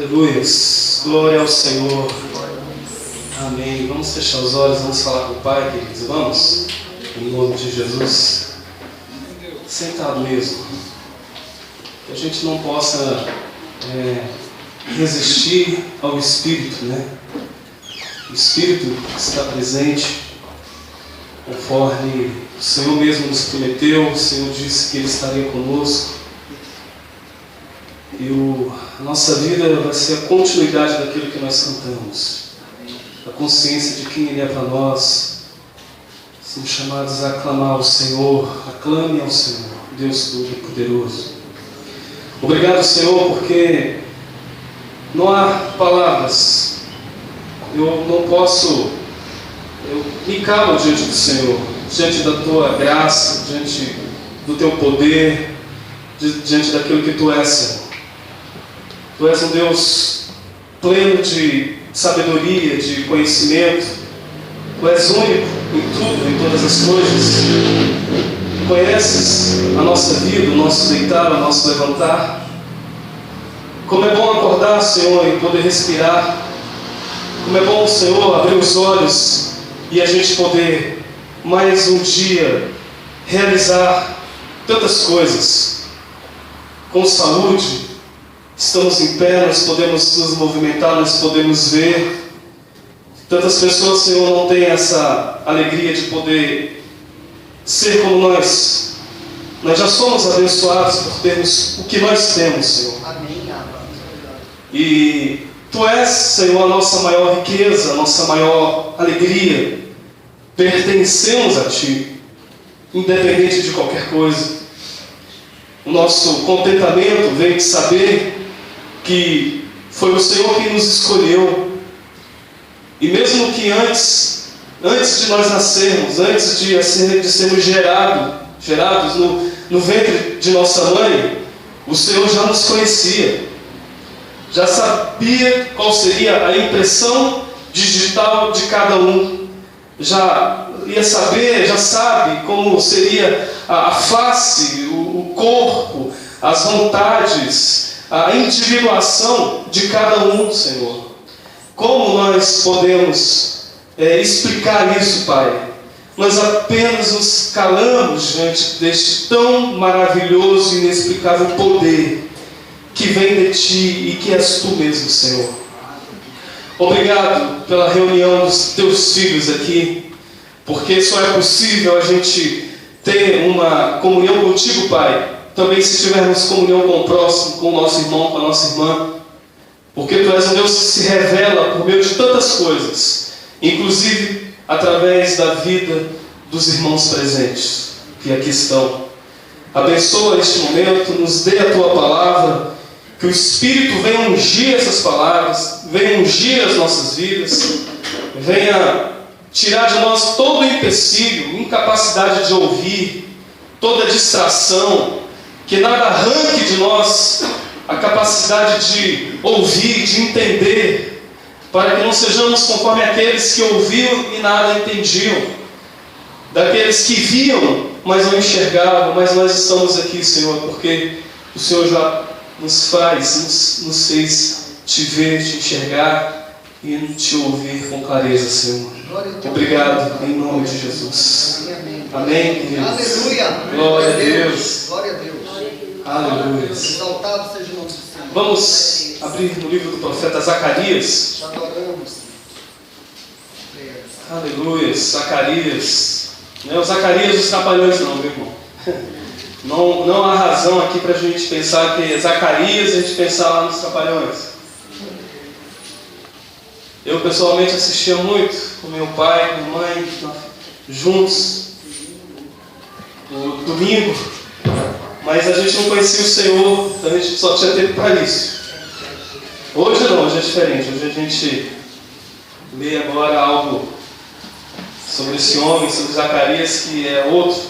Aleluias, glória ao Senhor. Amém. Vamos fechar os olhos, vamos falar com o Pai, queridos. Vamos, em nome de Jesus. Sentado mesmo. Que a gente não possa resistir ao Espírito, né? O Espírito está presente, conforme o Senhor mesmo nos prometeu. O Senhor disse que Ele estaria conosco. E a nossa vida vai ser a continuidade daquilo que nós cantamos. A consciência de quem Ele é para nós. Somos chamados a aclamar ao Senhor. Aclame ao Senhor, Deus Todo-Poderoso. Obrigado, Senhor, porque não há palavras. Eu não posso... Eu me calo diante do Senhor, diante da Tua graça, diante do Teu poder, diante daquilo que Tu és, Senhor. Tu és um Deus pleno de sabedoria, de conhecimento. Tu és único em tudo, em todas as coisas. Tu conheces a nossa vida, o nosso deitar, o nosso levantar. Como é bom acordar, Senhor, e poder respirar. Como é bom, Senhor, abrir os olhos e a gente poder, mais um dia, realizar tantas coisas. Com saúde, estamos em pé, nós podemos nos movimentar, nós podemos ver. Tantas pessoas, Senhor, não têm essa alegria de poder ser como nós. Nós já somos abençoados por termos o que nós temos, Senhor. Amém. E Tu és, Senhor, a nossa maior riqueza, a nossa maior alegria. Pertencemos a Ti, independente de qualquer coisa. O nosso contentamento vem de saber que foi o Senhor quem nos escolheu. E mesmo que antes de nós nascermos, antes de sermos gerados no ventre de nossa mãe, o Senhor já nos conhecia. Já sabia qual seria a impressão digital de cada um. Já sabe como seria a face, o corpo, as vontades, a individuação de cada um, Senhor. Como nós podemos explicar isso, Pai? Nós apenas nos calamos diante deste tão maravilhoso e inexplicável poder que vem de Ti e que és Tu mesmo, Senhor. Obrigado pela reunião dos Teus filhos aqui, porque só é possível a gente ter uma comunhão contigo, Pai, também se tivermos comunhão com o próximo, com o nosso irmão, com a nossa irmã, porque Tu és um Deus que se revela por meio de tantas coisas, inclusive através da vida dos irmãos presentes que aqui estão. Abençoa este momento, nos dê a Tua palavra, que o Espírito venha ungir essas palavras, venha ungir as nossas vidas, venha tirar de nós todo o empecilho, incapacidade de ouvir, toda distração, que nada arranque de nós a capacidade de ouvir, de entender, para que não sejamos conforme aqueles que ouviam e nada entendiam, daqueles que viam, mas não enxergavam. Mas nós estamos aqui, Senhor, porque o Senhor já nos fez te ver, te enxergar e te ouvir com clareza, Senhor. Obrigado, em nome de Jesus. Amém, queridos. Aleluia. Glória a Deus. Glória a Deus. Aleluia. Exaltado seja o nome do Senhor. Vamos abrir no livro do profeta Zacarias. Te adoramos. Aleluia. Zacarias. Não é o Zacarias dos Trapalhões, não, meu irmão. Não há razão aqui para a gente pensar que é Zacarias e a gente pensar lá nos Trapalhões. Eu pessoalmente assistia muito com meu pai, com minha mãe, juntos, no domingo, mas a gente não conhecia o Senhor, então a gente só tinha tempo para isso. Hoje não, hoje é diferente. Hoje a gente lê agora algo sobre esse homem, sobre Zacarias, que é outro,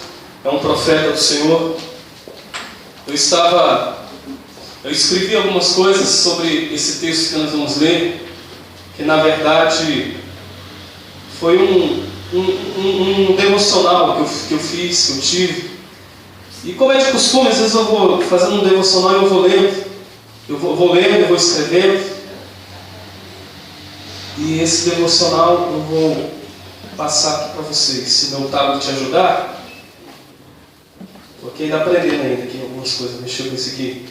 é um profeta do Senhor. Eu escrevi algumas coisas sobre esse texto que nós vamos ler, que na verdade foi um devocional que eu fiz, que eu tive. E como é de costume, às vezes eu vou fazendo um devocional e eu vou lendo, eu vou escrevendo. E esse devocional eu vou passar aqui para vocês. Se meu tablet te ajudar, estou aqui ainda aprendendo ainda aqui algumas coisas, mexer com isso aqui.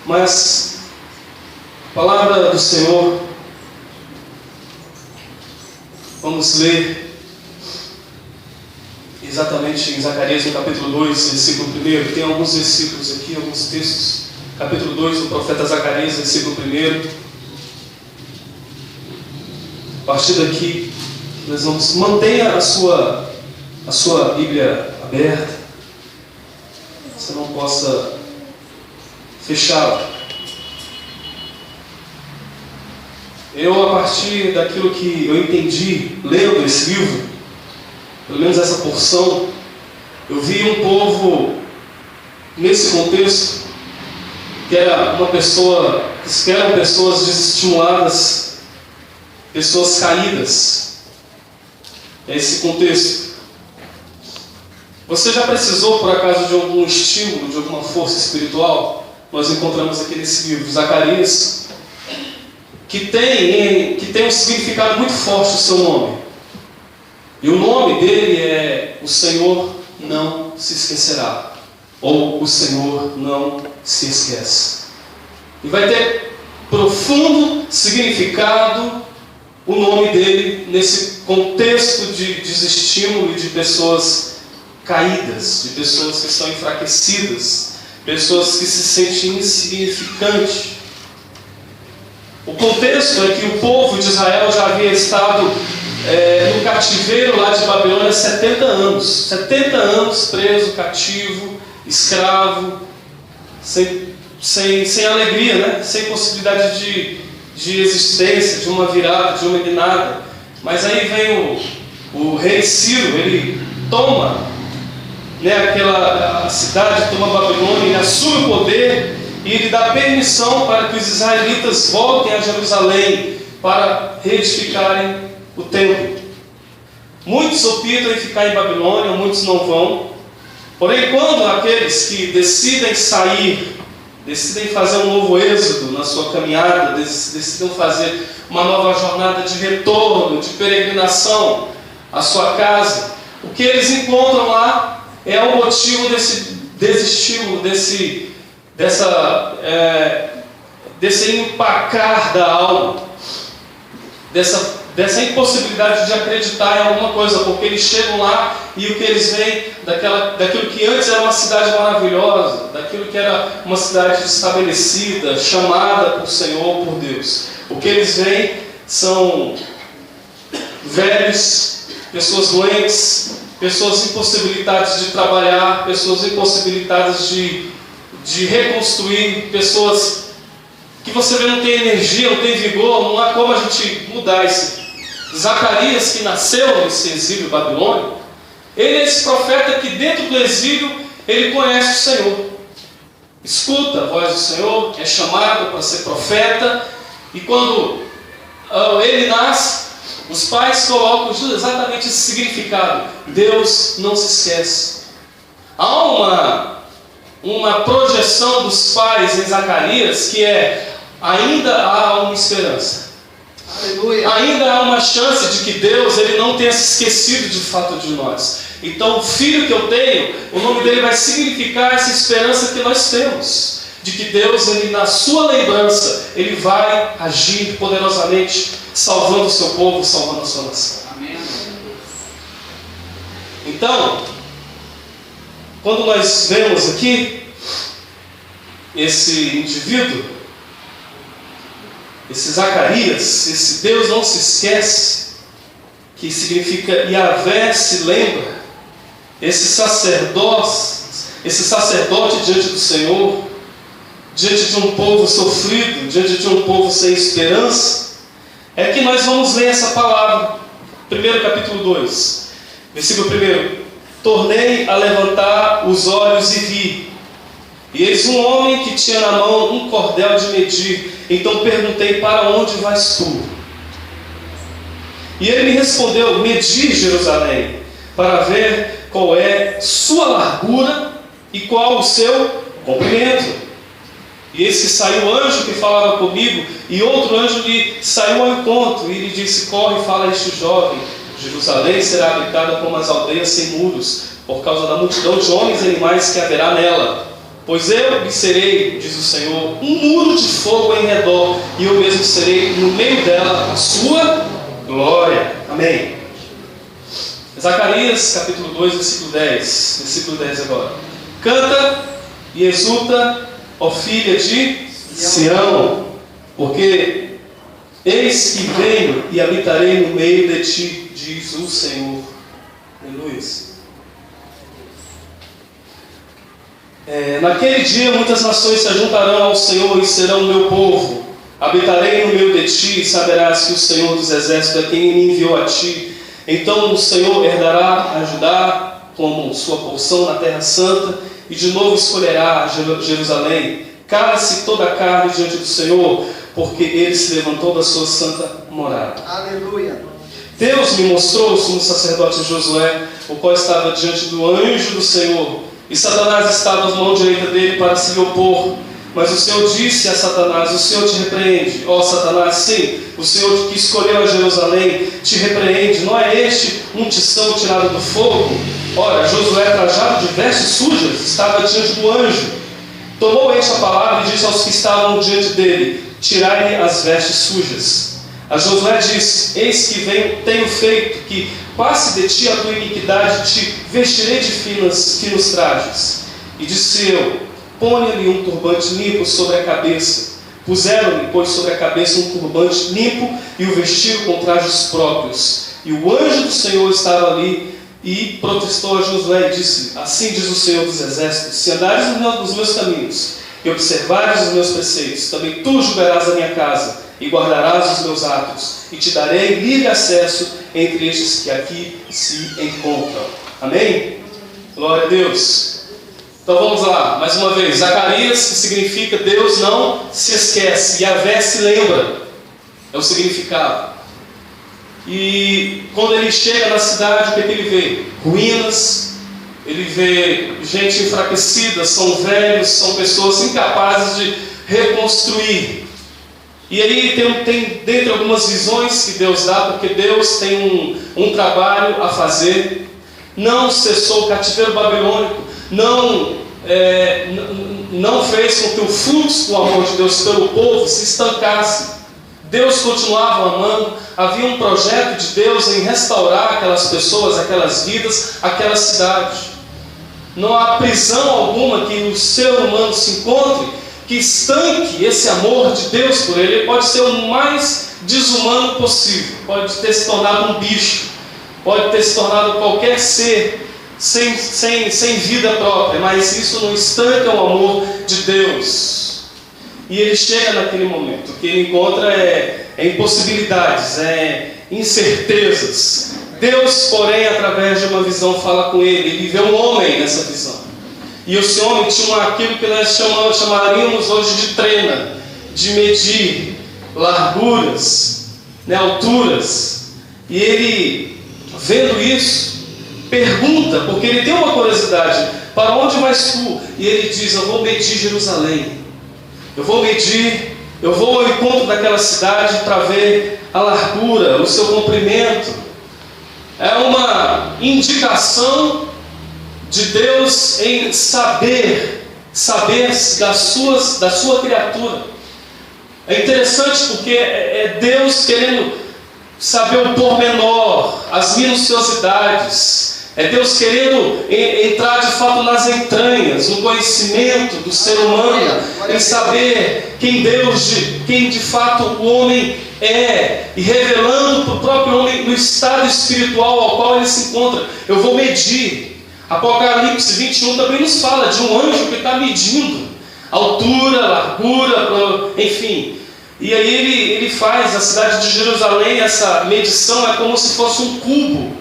Mas a palavra do Senhor, vamos ler exatamente em Zacarias, no capítulo 2, versículo 1. Tem alguns versículos aqui, alguns textos. Capítulo 2 do profeta Zacarias, versículo 1. A partir daqui, nós vamos... Mantenha a sua Bíblia aberta. Você não possa fechá-la. Eu, a partir daquilo que eu entendi, lendo esse livro, pelo menos essa porção, eu vi um povo, nesse contexto, que eram pessoas desestimuladas, pessoas caídas. É esse contexto. Você já precisou, por acaso, de algum estímulo, de alguma força espiritual? Nós encontramos aqui nesse livro, Zacarias, que tem um significado muito forte o seu nome. E o nome dele é: o Senhor não se esquecerá. Ou o Senhor não se esquece. E vai ter profundo significado o nome dele nesse contexto de desestímulo e de pessoas caídas, de pessoas que estão enfraquecidas, pessoas que se sentem insignificantes. O contexto é que o povo de Israel já havia estado no cativeiro lá de Babilônia 70 anos. 70 anos preso, cativo, escravo, sem alegria, né? Sem possibilidade de existência, de uma virada, de uma guinada. Mas aí vem o rei Ciro, ele toma, né, a cidade, toma Babilônia, ele assume o poder e ele dá permissão para que os israelitas voltem a Jerusalém para reedificarem o templo. Muitos optam em ficar em Babilônia, muitos não vão. Porém, quando aqueles que decidem sair, decidem fazer um novo êxodo na sua caminhada, decidem fazer uma nova jornada de retorno, de peregrinação à sua casa, o que eles encontram lá é o motivo desse desestímulo, desse empacar da alma, dessa impossibilidade de acreditar em alguma coisa, porque eles chegam lá e o que eles veem daquilo que antes era uma cidade maravilhosa, daquilo que era uma cidade estabelecida, chamada por Senhor, por Deus, o que eles veem são velhos, pessoas doentes, pessoas impossibilitadas de trabalhar, pessoas impossibilitadas de reconstruir, pessoas que você vê não tem energia, não tem vigor, não há como a gente mudar isso. Zacarias, que nasceu nesse exílio babilônico, ele é esse profeta que dentro do exílio, ele conhece o Senhor. Escuta a voz do Senhor, é chamado para ser profeta, e quando ele nasce, os pais colocam exatamente esse significado: Deus não se esquece. Há uma projeção dos pais em Zacarias que é: ainda há uma esperança. Aleluia. Ainda há uma chance de que Deus ele não tenha se esquecido de fato de nós. Então o filho que eu tenho, o nome dele vai significar essa esperança que nós temos, de que Deus, ele, na sua lembrança, ele vai agir poderosamente, salvando o seu povo, salvando a sua nação. Amém. Então, quando nós vemos aqui esse indivíduo, esse Zacarias, esse Deus não se esquece, que significa Yahvé se lembra, esse sacerdote diante do Senhor, diante de um povo sofrido, diante de um povo sem esperança, é que nós vamos ler essa palavra. Primeiro capítulo 2, versículo 1: tornei a levantar os olhos e vi, e eis um homem que tinha na mão um cordel de medir. Então perguntei: para onde vais tu? E ele me respondeu: medi Jerusalém, para ver qual é sua largura e qual o seu comprimento. E eis que saiu o anjo que falava comigo, e outro anjo lhe saiu ao encontro, e lhe disse: corre e fala a este jovem, Jerusalém será habitada como as aldeias sem muros, por causa da multidão de homens e animais que haverá nela. Pois eu lhe serei, diz o Senhor, um muro de fogo em redor, e eu mesmo serei no meio dela a sua glória. Amém. Zacarias capítulo 2, versículo 10. Versículo 10 agora. Canta e exulta, ó filha de Sião, porque eis que venho e habitarei no meio de ti, diz o Senhor. Aleluia. Naquele dia muitas nações se juntarão ao Senhor e serão meu povo. Habitarei no meio de ti e saberás que o Senhor dos exércitos é quem me enviou a ti. Então o Senhor herdará a Judá como sua porção na terra santa e de novo escolherá Jerusalém. Cala-se toda a carne diante do Senhor, porque ele se levantou da sua santa morada. Aleluia. Deus me mostrou o sumo sacerdote Josué, o qual estava diante do anjo do Senhor, e Satanás estava à mão direita dele para se lhe opor. Mas o Senhor disse a Satanás: o Senhor te repreende. Ó Satanás, sim, o Senhor que escolheu a Jerusalém te repreende. Não é este um tição tirado do fogo? Ora, Josué, trajado de vestes sujas, estava diante do anjo. Tomou este a palavra e disse aos que estavam diante dele: tirai-lhe as vestes sujas. A Josué disse: eis que tenho feito que passe de ti a tua iniquidade, te vestirei de finos trajes. E disse eu: ponha-lhe um turbante limpo sobre a cabeça. Puseram-lhe, pois, sobre a cabeça um turbante limpo e o vestiram com trajes próprios. E o anjo do Senhor estava ali e protestou a Josué e disse: assim diz o Senhor dos exércitos, se andares nos meus caminhos e observares os meus preceitos, também tu julgarás a minha casa e guardarás os meus atos, e te darei livre acesso entre estes que aqui se encontram. Amém? Glória a Deus. Então vamos lá, mais uma vez. Zacarias, que significa Deus não se esquece, Yahvé se lembra, é o significado. E quando ele chega na cidade, o que ele vê? Ruínas, ele vê gente enfraquecida, são velhos, são pessoas incapazes de reconstruir. E aí tem dentre algumas visões que Deus dá, porque Deus tem um trabalho a fazer. Não cessou o cativeiro babilônico, não fez com que o fluxo do amor de Deus pelo povo se estancasse. Deus continuava amando, havia um projeto de Deus em restaurar aquelas pessoas, aquelas vidas, aquela cidade. Não há prisão alguma que o ser humano se encontre que estanque esse amor de Deus por ele. Ele pode ser o mais desumano possível, pode ter se tornado um bicho, pode ter se tornado qualquer ser sem vida própria, mas isso não estanca o amor de Deus. E ele chega naquele momento, o que ele encontra é impossibilidades, incertezas. Deus, porém, através de uma visão, fala com ele. Ele vê um homem nessa visão. E esse homem tinha aquilo que nós chamaríamos hoje de trena, de medir larguras, alturas. E ele, vendo isso, pergunta, porque ele tem uma curiosidade: para onde vais tu? E ele diz: eu vou medir Jerusalém. Eu vou ao encontro daquela cidade para ver a largura, o seu comprimento. É uma indicação de Deus em saber da sua criatura. É interessante porque é Deus querendo saber o pormenor, as minuciosidades. É Deus querendo entrar de fato nas entranhas, no conhecimento do ser humano, em saber quem de fato o homem é, e revelando para o próprio homem no estado espiritual ao qual ele se encontra. Eu vou medir. Apocalipse 21 também nos fala de um anjo que está medindo altura, largura, enfim. E aí ele faz a cidade de Jerusalém, essa medição é como se fosse um cubo,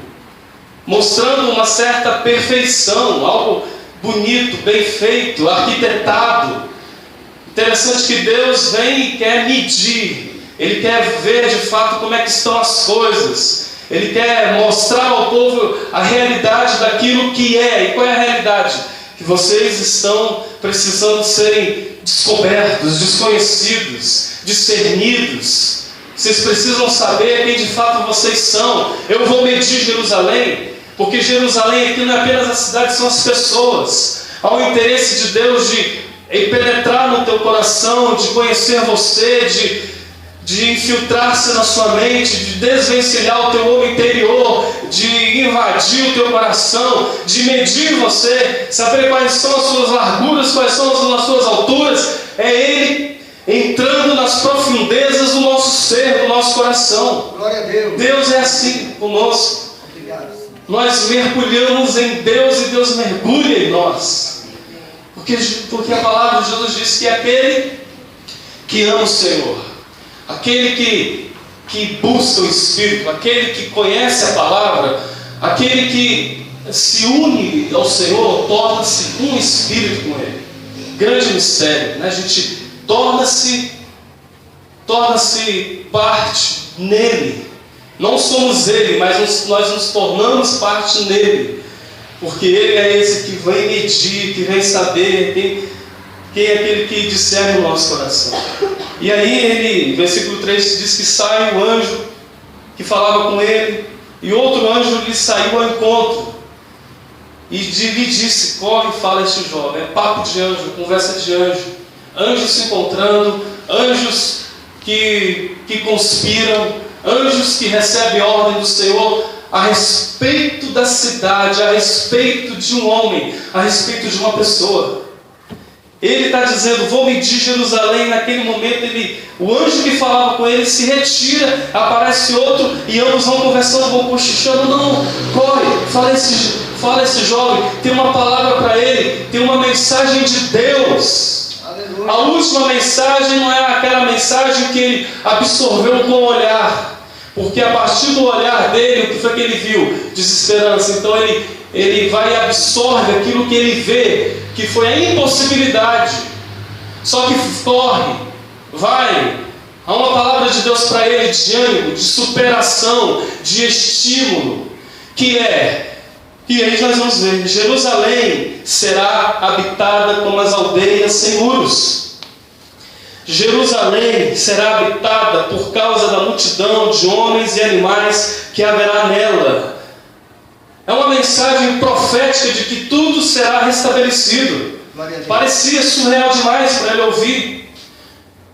mostrando uma certa perfeição, algo bonito, bem feito, arquitetado. Interessante que Deus vem e quer medir, Ele quer ver de fato como é que estão as coisas, Ele quer mostrar ao povo a realidade daquilo que é. E qual é a realidade? Que vocês estão precisando serem descobertos, desconhecidos, discernidos. Vocês precisam saber quem de fato vocês são. Eu vou medir Jerusalém, porque Jerusalém aqui não é apenas a cidade, são as pessoas. Há um interesse de Deus de penetrar no teu coração, de conhecer você, de infiltrar-se na sua mente, de desvencilhar o teu homem interior, de invadir o teu coração, de medir você, saber quais são as suas larguras, quais são as suas alturas. É Ele entrando nas profundezas do nosso ser, do nosso coração. Glória a Deus. Deus é assim conosco. Obrigado, Senhor. Nós mergulhamos em Deus e Deus mergulha em nós. Porque a palavra de Jesus diz que é aquele que ama o Senhor, aquele que busca o Espírito, aquele que conhece a palavra, aquele que se une ao Senhor, torna-se um Espírito com Ele. Grande mistério, né? A gente torna-se parte nele. Não somos Ele, mas nós nos tornamos parte nele. Porque Ele é esse que vem medir, que vem saber quem é aquele que discerne o nosso coração. E aí ele, versículo 3, diz que sai o anjo que falava com ele, e outro anjo lhe saiu ao encontro, e lhe disse: corre e fala a este jovem. É papo de anjo, conversa de anjo. Anjos se encontrando, anjos que conspiram, anjos que recebem ordem do Senhor a respeito da cidade, a respeito de um homem, a respeito de uma pessoa. Ele está dizendo: vou medir Jerusalém. Naquele momento o anjo que falava com ele se retira, aparece outro, e ambos vão conversando, vão cochichando. Não, corre, fala esse jovem, tem uma palavra para ele, tem uma mensagem de Deus. Aleluia. A última mensagem não é aquela mensagem que ele absorveu com o olhar, porque a partir do olhar dele, o que foi que ele viu? Desesperança. Então ele vai e absorve aquilo que ele vê, que foi a impossibilidade. Só que corre, vai. Há uma palavra de Deus para ele de ânimo, de superação, de estímulo, e aí nós vamos ver: Jerusalém será habitada como as aldeias sem muros. Jerusalém será habitada por causa da multidão de homens e animais que haverá nela. É uma mensagem profética de que tudo será restabelecido. Parecia surreal demais para ele ouvir.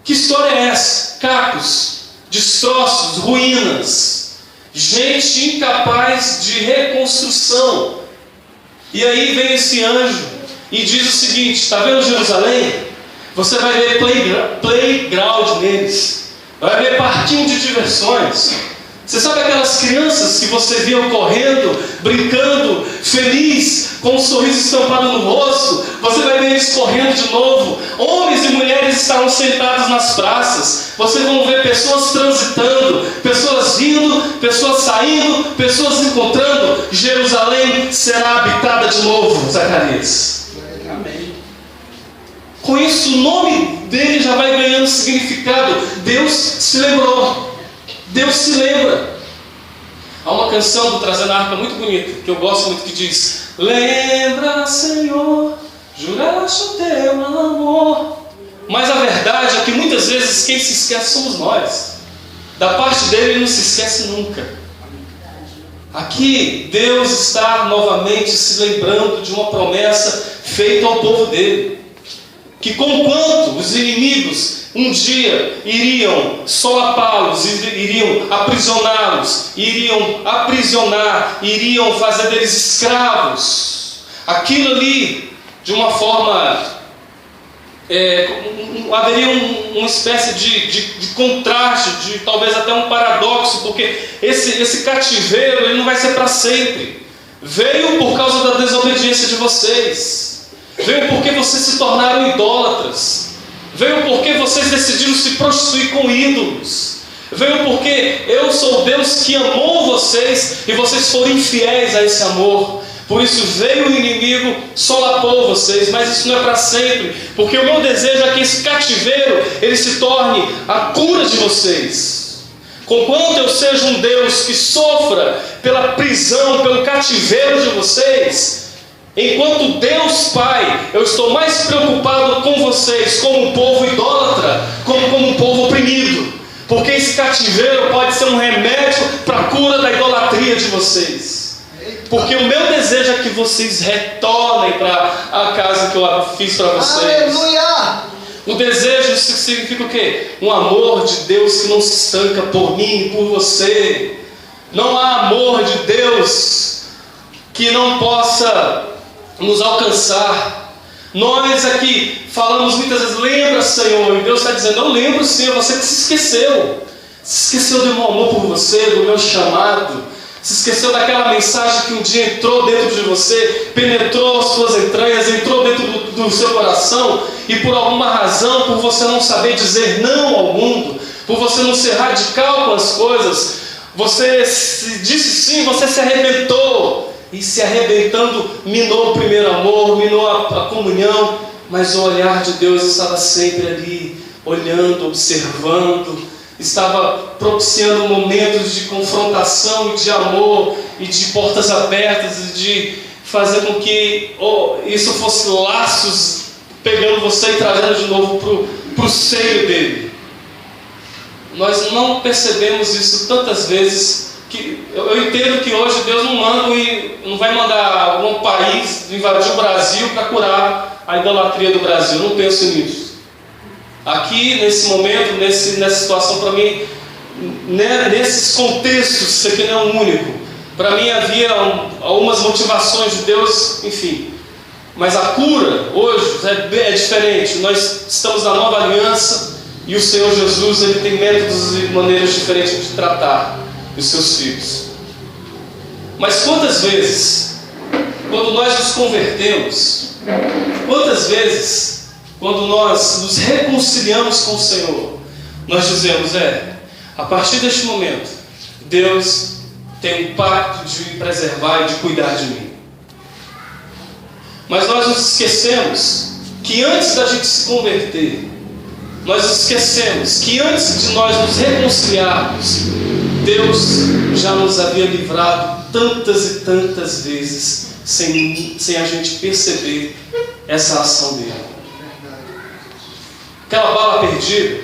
Que história é essa? Cacos, destroços, ruínas, gente incapaz de reconstrução. E aí vem esse anjo e diz o seguinte: está vendo Jerusalém? Você vai ver playground neles, vai ver parquinho de diversões. Você sabe aquelas crianças que você via correndo, brincando, feliz, com um sorriso estampado no rosto? Você vai ver eles correndo de novo. Homens e mulheres estarão sentados nas praças. Vocês vão ver pessoas transitando, pessoas vindo, pessoas saindo, pessoas encontrando. Jerusalém será habitada de novo, Zacarias. Amém. Com isso, o nome dele já vai ganhando significado. Deus se lembrou. Deus se lembra. Há uma canção do Trazendo a Harpa muito bonita, que eu gosto muito, que diz: lembra, Senhor, juraste o teu amor. Mas a verdade é que muitas vezes quem se esquece somos nós. Da parte dele ele não se esquece nunca. Aqui Deus está novamente se lembrando de uma promessa feita ao povo dele, que conquanto os inimigos um dia iriam solapá-los, iriam aprisioná-los, iriam aprisionar, iriam fazer deles escravos, aquilo ali, de uma forma, haveria uma espécie de contraste, de talvez até um paradoxo, porque esse cativeiro ele não vai ser para sempre. Veio por causa da desobediência de vocês, veio porque vocês se tornaram idólatras, veio porque vocês decidiram se prostituir com ídolos, veio porque eu sou o Deus que amou vocês e vocês foram infiéis a esse amor. Por isso veio o inimigo, solapou vocês, mas isso não é para sempre, porque o meu desejo é que esse cativeiro ele se torne a cura de vocês. Conquanto eu seja um Deus que sofra pela prisão, pelo cativeiro de vocês, Enquanto Deus Pai, eu estou mais preocupado com vocês como um povo idólatra, como um povo oprimido. Porque esse cativeiro pode ser um remédio para a cura da idolatria de vocês. Porque o meu desejo é que vocês retornem para a casa que eu fiz para vocês. Aleluia! O desejo significa o quê? Um amor de Deus que não se estanca por mim e por você. Não há amor de Deus que não possa nos alcançar. Nós aqui falamos muitas vezes, lembra, Senhor, e Deus está dizendo, eu lembro, Senhor, você que se esqueceu do meu amor por você, do meu chamado, se esqueceu daquela mensagem que um dia entrou dentro de você, penetrou as suas entranhas, entrou dentro do seu coração, e por alguma razão, por você não saber dizer não ao mundo, por você não ser radical com as coisas, você disse sim, você se arrebentou, e se arrebentando, minou o primeiro amor, minou a comunhão, mas o olhar de Deus estava sempre ali, olhando, observando, estava propiciando momentos de confrontação e de amor, e de portas abertas, e de fazer com que isso fosse laços, pegando você e trazendo de novo para o seio dele. Nós não percebemos isso tantas vezes, que eu entendo que hoje Deus não vai mandar algum país invadir o Brasil para curar a idolatria do Brasil. Eu não penso nisso. Aqui, nesse momento, nessa situação, para mim, nesses contextos, isso aqui não é um único. Para mim havia algumas motivações de Deus, enfim. Mas a cura hoje é diferente. Nós estamos na nova aliança e o Senhor Jesus, ele tem métodos e maneiras diferentes de tratar os seus filhos. Mas quantas vezes, quando nós nos convertemos, quantas vezes, quando nós nos reconciliamos com o Senhor, nós dizemos, a partir deste momento, Deus tem um pacto de me preservar e de cuidar de mim. Mas nós nos esquecemos que antes da gente se converter, nós esquecemos que antes de nós nos reconciliarmos, Deus já nos havia livrado tantas e tantas vezes sem a gente perceber essa ação dele. Aquela bala perdida,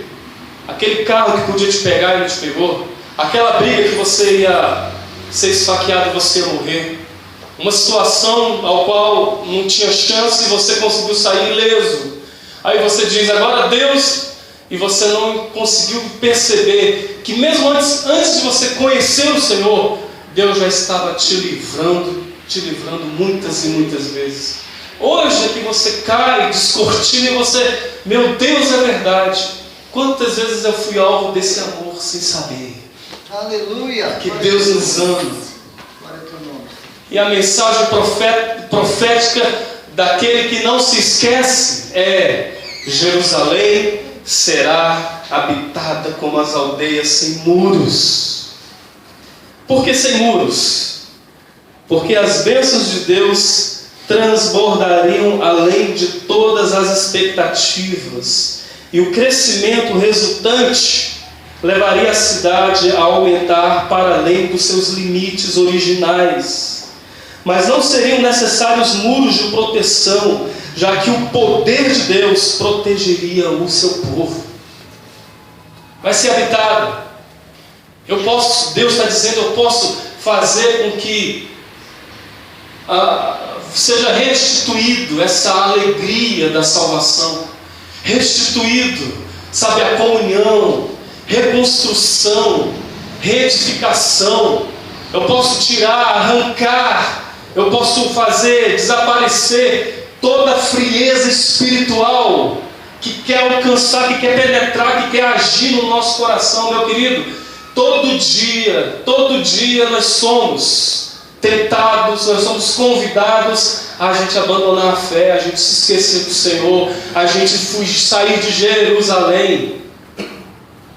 aquele carro que podia te pegar e não te pegou, aquela briga que você ia ser esfaqueado e você ia morrer, uma situação ao qual não tinha chance e você conseguiu sair ileso. Aí você diz, agora Deus, e você não conseguiu perceber que mesmo antes de você conhecer o Senhor, Deus já estava te livrando muitas e muitas vezes. Hoje é que você cai, descortina e você, meu Deus, é verdade. Quantas vezes eu fui alvo desse amor sem saber? Aleluia! Que Deus nos ama. E a mensagem profética daquele que não se esquece é: Jerusalém será habitada como as aldeias sem muros. Por que sem muros? Porque as bênçãos de Deus transbordariam além de todas as expectativas, e o crescimento resultante levaria a cidade a aumentar para além dos seus limites originais. Mas não seriam necessários muros de proteção, já que o poder de Deus protegeria o seu povo. Vai ser habitado. Deus está dizendo, eu posso fazer com que seja restituído essa alegria da salvação. Restituído, sabe, a comunhão, reconstrução, reedificação. Eu posso tirar, arrancar, eu posso fazer desaparecer toda a frieza espiritual que quer alcançar, que quer penetrar, que quer agir no nosso coração, meu querido. Todo dia nós somos tentados, nós somos convidados a gente abandonar a fé, a gente se esquecer do Senhor, a gente sair de Jerusalém,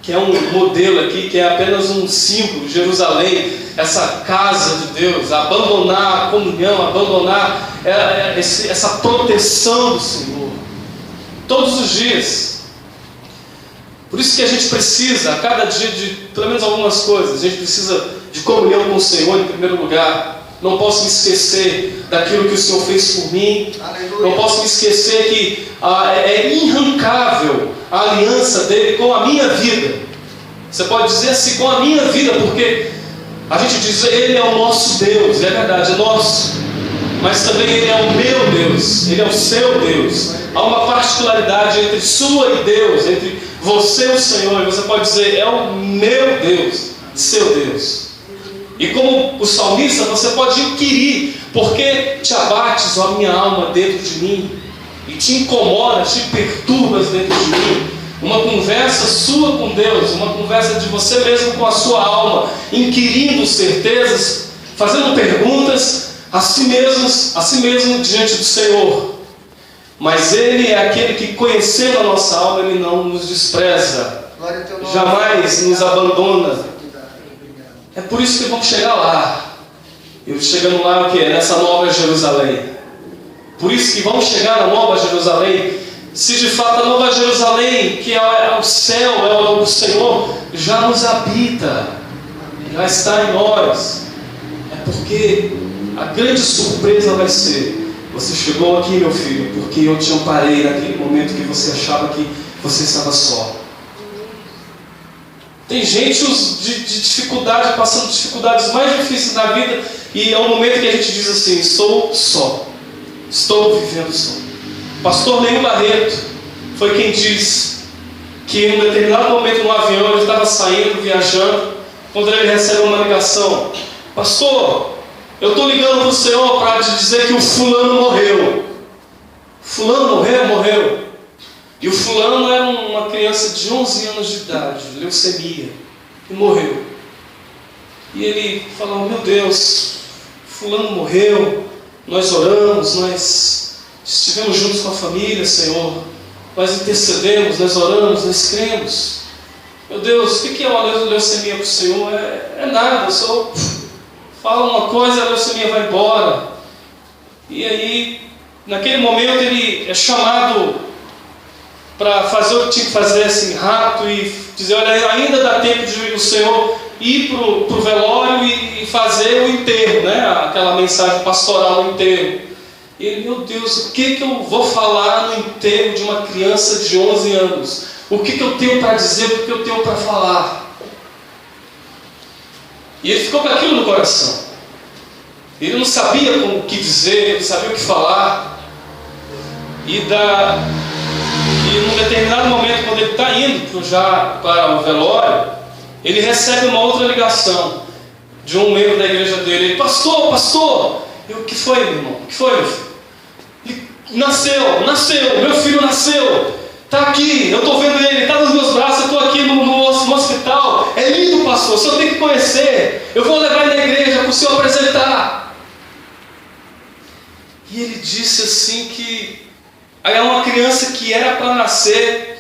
que é um modelo aqui, que é apenas um símbolo. Jerusalém, essa casa de Deus, abandonar a comunhão, abandonar essa proteção do Senhor, todos os dias. Por isso que a gente precisa, a cada dia, de pelo menos algumas coisas. A gente precisa de comunhão com o Senhor em primeiro lugar. Não posso me esquecer daquilo que o Senhor fez por mim. Aleluia. Não posso me esquecer que é irrancável a aliança dele com a minha vida. Você pode dizer assim, com a minha vida, porque a gente diz, ele é o nosso Deus, é verdade, é nosso. Mas também ele é o meu Deus, ele é o seu Deus. Há uma particularidade entre sua e Deus, entre você e o Senhor. E você pode dizer, é o meu Deus, seu Deus. E como o salmista, você pode inquirir, porque te abates, ó minha alma, dentro de mim, e te incomoda, te perturbas dentro de mim. Uma conversa sua com Deus, uma conversa de você mesmo com a sua alma, inquirindo certezas, fazendo perguntas a si mesmo diante do Senhor. Mas Ele é aquele que, conhecendo a nossa alma, Ele não nos despreza, jamais nos abandona. É por isso que vamos chegar lá. E chegando lá o que? Nessa nova Jerusalém. Por isso que vamos chegar na nova Jerusalém. Se de fato a nova Jerusalém, que é o céu, é o Senhor, já nos habita, já está em nós. É porque a grande surpresa vai ser: você chegou aqui, meu filho, porque eu te amparei naquele momento que você achava que você estava só. Tem gente de dificuldade, passando dificuldades mais difíceis na vida, e é um momento que a gente diz assim: estou só, estou vivendo só. Pastor Neil Barreto foi quem disse que em um determinado momento no avião, ele estava saindo, viajando, quando ele recebe uma ligação: pastor, eu estou ligando para o Senhor para te dizer que o fulano morreu. Fulano morreu. E o fulano era uma criança de 11 anos de idade, leucemia, e morreu. E ele falou: meu Deus, fulano morreu, nós oramos, nós estivemos juntos com a família, Senhor, nós intercedemos, nós oramos, nós cremos. Meu Deus, o que é uma leucemia para o Senhor? É nada, o Senhor fala uma coisa, a leucemia vai embora. E aí, naquele momento, ele é chamado para fazer o que tinha que fazer assim, rápido, e dizer: olha, ainda dá tempo de o Senhor ir para o velório e fazer o enterro, né? Aquela mensagem pastoral no enterro. E ele: meu Deus, o que eu vou falar no enterro de uma criança de 11 anos? O que eu tenho para dizer, o que eu tenho para falar? E ele ficou com aquilo no coração. Ele não sabia o que dizer, ele não sabia o que falar. E num determinado momento, quando ele está indo já para o velório, ele recebe uma outra ligação de um membro da igreja dele. Ele: pastor, o que foi, meu irmão? O que foi, meu filho? Ele: nasceu, meu filho nasceu, está aqui, eu estou vendo ele, está nos meus braços, eu estou aqui no hospital, é lindo, pastor, o senhor tem que conhecer, eu vou levar ele na igreja para o senhor apresentar. E ele disse assim que é uma criança que era para nascer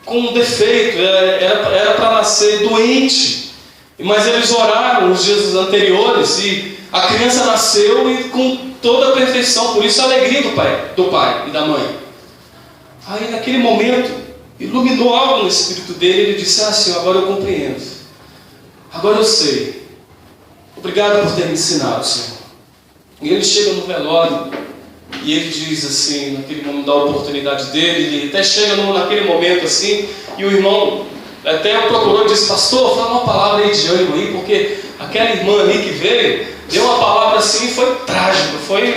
com um defeito, era para nascer doente, mas eles oraram nos dias anteriores e a criança nasceu e com toda a perfeição. Por isso a alegria do pai e da mãe. Aí naquele momento iluminou algo no espírito dele. Ele disse: Senhor, agora eu compreendo, agora eu sei, obrigado por ter me ensinado, Senhor. E ele chega no velório e ele diz assim, naquele momento da oportunidade dele, ele até chega naquele momento assim, e o irmão até procurou e disse: pastor, fala uma palavra aí de ânimo aí, porque aquela irmã ali que veio, deu uma palavra assim, foi trágico, foi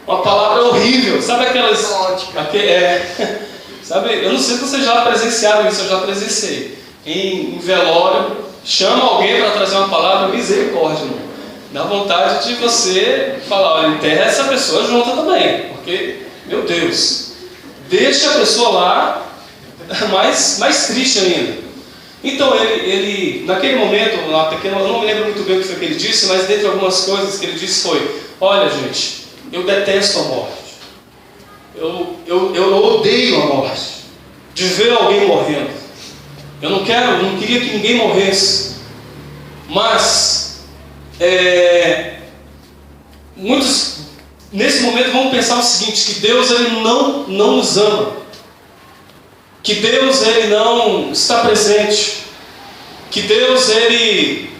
uma palavra horrível, sabe aquelas... sabe, eu não sei se vocês já presenciaram isso, eu já presenciei. Em velório, chama alguém para trazer uma palavra, misericórdia, irmão. Dá vontade de você falar: olha, enterra essa pessoa junta também, porque, meu Deus, deixa a pessoa lá mais triste ainda. Então ele naquele momento, eu não me lembro muito bem o que foi que ele disse, mas dentre algumas coisas que ele disse foi: olha, gente, eu detesto a morte, eu odeio a morte, de ver alguém morrendo. Eu não queria que ninguém morresse, mas muitos nesse momento vão pensar o seguinte: que Deus ele não nos ama, que Deus ele não está presente, que Deus ele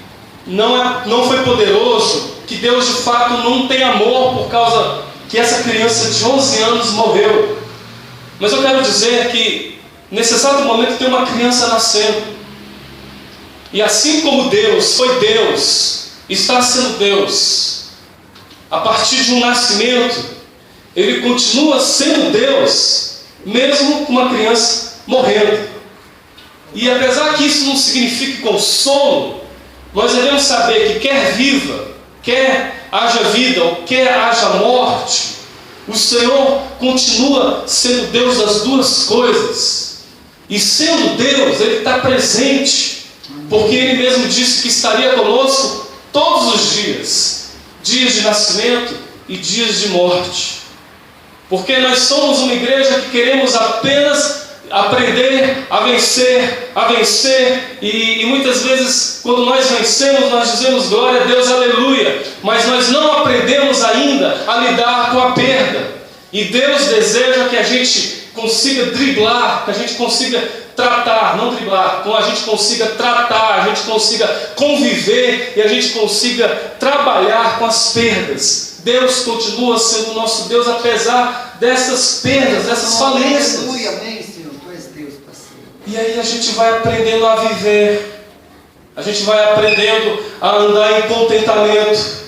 não foi poderoso que Deus de fato não tem amor por causa que essa criança de 11 anos morreu. Mas eu quero dizer que nesse exato momento tem uma criança nascendo. E assim como Deus foi Deus, está sendo Deus, a partir de um nascimento, Ele continua sendo Deus, mesmo com uma criança morrendo. E apesar que isso não signifique consolo, nós devemos saber que quer viva, quer haja vida ou quer haja morte, o Senhor continua sendo Deus das duas coisas. E sendo Deus, Ele está presente, porque Ele mesmo disse que estaria conosco todos os dias, dias de nascimento e dias de morte. Porque nós somos uma igreja que queremos apenas aprender a vencer, e muitas vezes quando nós vencemos, nós dizemos glória a Deus, aleluia, mas nós não aprendemos ainda a lidar com a perda. E Deus deseja que a gente consiga driblar, que a gente consiga tratar, não driblar, que a gente consiga tratar, a gente consiga conviver e a gente consiga trabalhar com as perdas. Deus continua sendo o nosso Deus apesar dessas perdas, dessas falências. Aleluia, amém, Senhor, Tu és Deus, parceiro. E aí a gente vai aprendendo a viver, a gente vai aprendendo a andar em contentamento,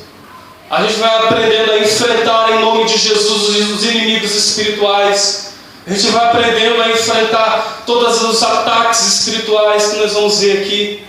a gente vai aprendendo a enfrentar em nome de Jesus os inimigos espirituais, a gente vai aprendendo a enfrentar todos os ataques espirituais que nós vamos ver aqui.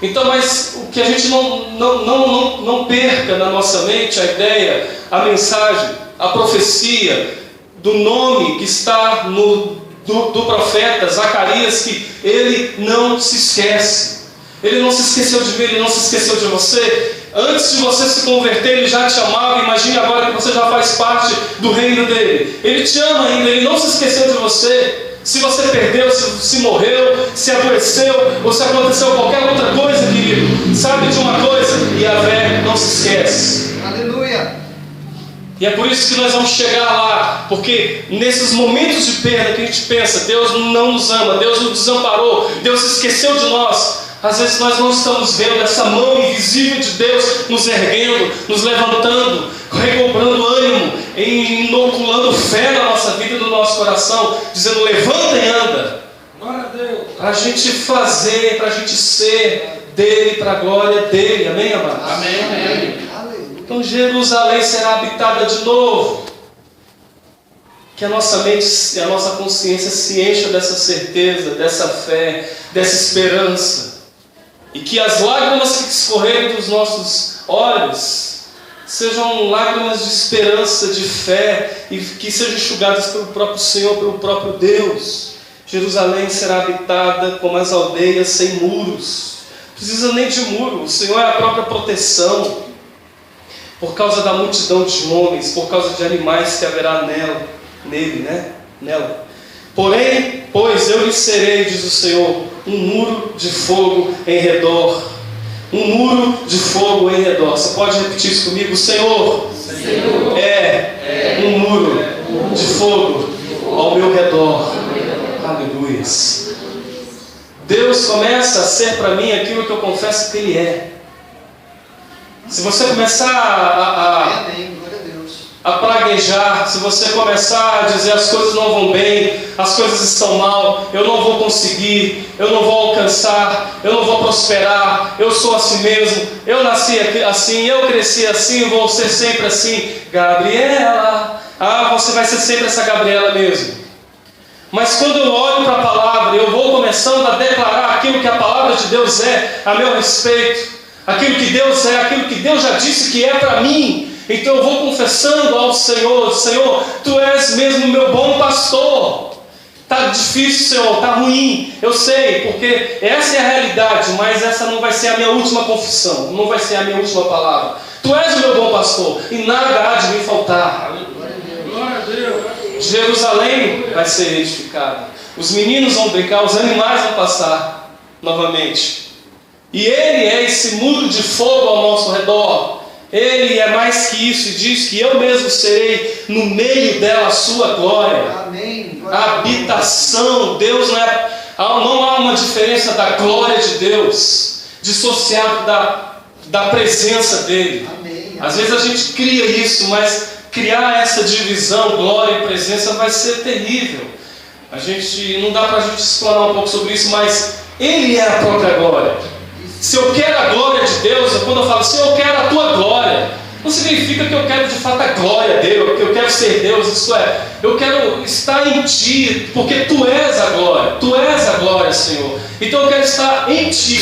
Então, mas o que a gente não perca na nossa mente a ideia, a mensagem, a profecia do nome que está do profeta Zacarias, que ele não se esquece. Ele não se esqueceu de mim, ele não se esqueceu de você. Antes de você se converter, ele já te amava. Imagine agora que você já faz parte do reino dele. Ele te ama ainda, ele não se esqueceu de você. Se você perdeu, se morreu, se adoeceu, ou se aconteceu qualquer outra coisa, querido, sabe de uma coisa? Yahvé não se esquece. Aleluia. E é por isso que nós vamos chegar lá, porque nesses momentos de perda que a gente pensa, Deus não nos ama, Deus nos desamparou, Deus se esqueceu de nós. Às vezes nós não estamos vendo essa mão invisível de Deus nos erguendo, nos levantando, recobrando ânimo, inoculando fé na nossa vida e no nosso coração, dizendo levanta e anda. Glória a Deus. Para a gente fazer, para a gente ser dele, para a glória dele. Amém, amados? Amém, amém. Então Jerusalém será habitada de novo. Que a nossa mente e a nossa consciência se encha dessa certeza, dessa fé, dessa esperança. E que as lágrimas que escorrerem dos nossos olhos sejam lágrimas de esperança, de fé, e que sejam enxugadas pelo próprio Senhor, pelo próprio Deus. Jerusalém será habitada como as aldeias sem muros. Não precisa nem de muro, o Senhor é a própria proteção. Por causa da multidão de homens, por causa de animais que haverá nela. Porém, pois eu lhe serei, diz o Senhor, um muro de fogo em redor. Um muro de fogo em redor. Você pode repetir isso comigo? O Senhor é um muro de fogo ao meu redor. Aleluia. Deus começa a ser para mim aquilo que eu confesso que Ele é. Se você começar a praguejar, se você começar a dizer as coisas não vão bem, as coisas estão mal, eu não vou conseguir, eu não vou alcançar, eu não vou prosperar, eu sou assim mesmo, eu nasci assim, eu cresci assim, vou ser sempre assim. Gabriela, você vai ser sempre essa Gabriela mesmo. Mas quando eu olho para a palavra, eu vou começando a declarar aquilo que a palavra de Deus é a meu respeito, aquilo que Deus é, aquilo que Deus já disse que é para mim. Então eu vou confessando ao Senhor: Senhor, Tu és mesmo meu bom pastor. Está difícil, Senhor, está ruim, eu sei, porque essa é a realidade, mas essa não vai ser a minha última confissão, não vai ser a minha última palavra. Tu és o meu bom pastor e nada há de me faltar. Glória a Deus. Jerusalém vai ser edificada, os meninos vão brincar, os animais vão passar novamente. E Ele é esse muro de fogo ao nosso redor. Ele é mais que isso e diz que eu mesmo serei no meio dela a sua glória. Amém. A habitação, Deus não há uma diferença da glória de Deus dissociado da presença dEle. Às vezes a gente cria isso, mas criar essa divisão, glória e presença, vai ser terrível. Não dá para a gente explanar um pouco sobre isso, mas Ele é a própria glória. Se eu quero a glória de Deus, quando eu falo assim, eu quero a tua glória, não significa que eu quero de fato a glória dele, que eu quero ser Deus, isso é, eu quero estar em ti, porque tu és a glória, Senhor. Então eu quero estar em ti,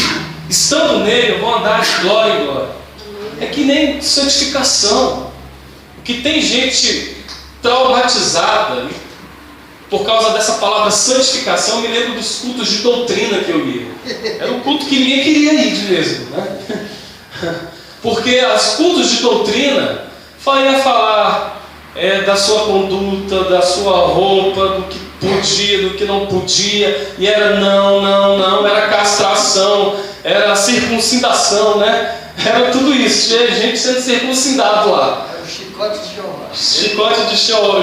estando nele, eu vou andar de glória em glória. É que nem santificação, que tem gente traumatizada por causa dessa palavra santificação. Eu me lembro dos cultos de doutrina que eu ia. Era um culto que ninguém queria ir mesmo, né? Porque os cultos de doutrina ia falar da sua conduta, da sua roupa, do que podia, do que não podia, e era não, era castração, era circuncidação, né? Era tudo isso, tinha gente sendo circuncidado lá. Era o chicote de Jeová. Chicote de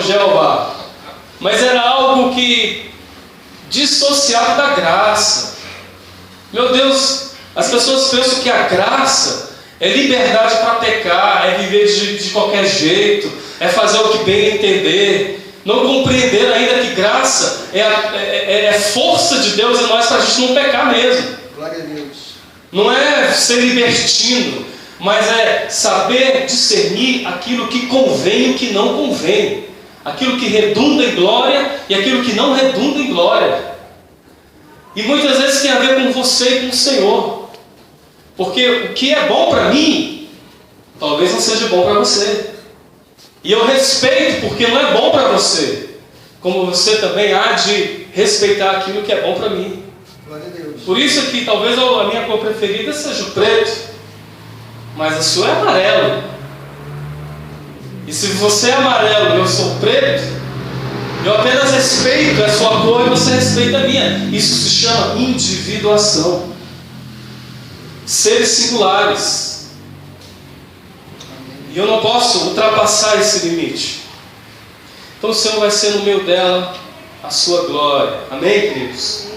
Jeová. Mas era algo que dissociado da graça. Meu Deus, as pessoas pensam que a graça é liberdade para pecar, é viver de qualquer jeito, é fazer o que bem entender. Não compreender ainda que graça é força de Deus em nós para a gente não pecar mesmo. Glória a Deus. Não é ser libertino, mas é saber discernir aquilo que convém e o que não convém. Aquilo que redunda em glória e aquilo que não redunda em glória. E muitas vezes tem a ver com você e com o Senhor. Porque o que é bom para mim, talvez não seja bom para você. E eu respeito porque não é bom para você. Como você também há de respeitar aquilo que é bom para mim. Glória a Deus. Por isso que talvez a minha cor preferida seja o preto, mas a sua é amarelo. E se você é amarelo e eu sou preto, eu apenas respeito a sua cor e você respeita a minha. Isso se chama individuação. Seres singulares. E eu não posso ultrapassar esse limite. Então o Senhor vai ser no meio dela a sua glória. Amém, queridos?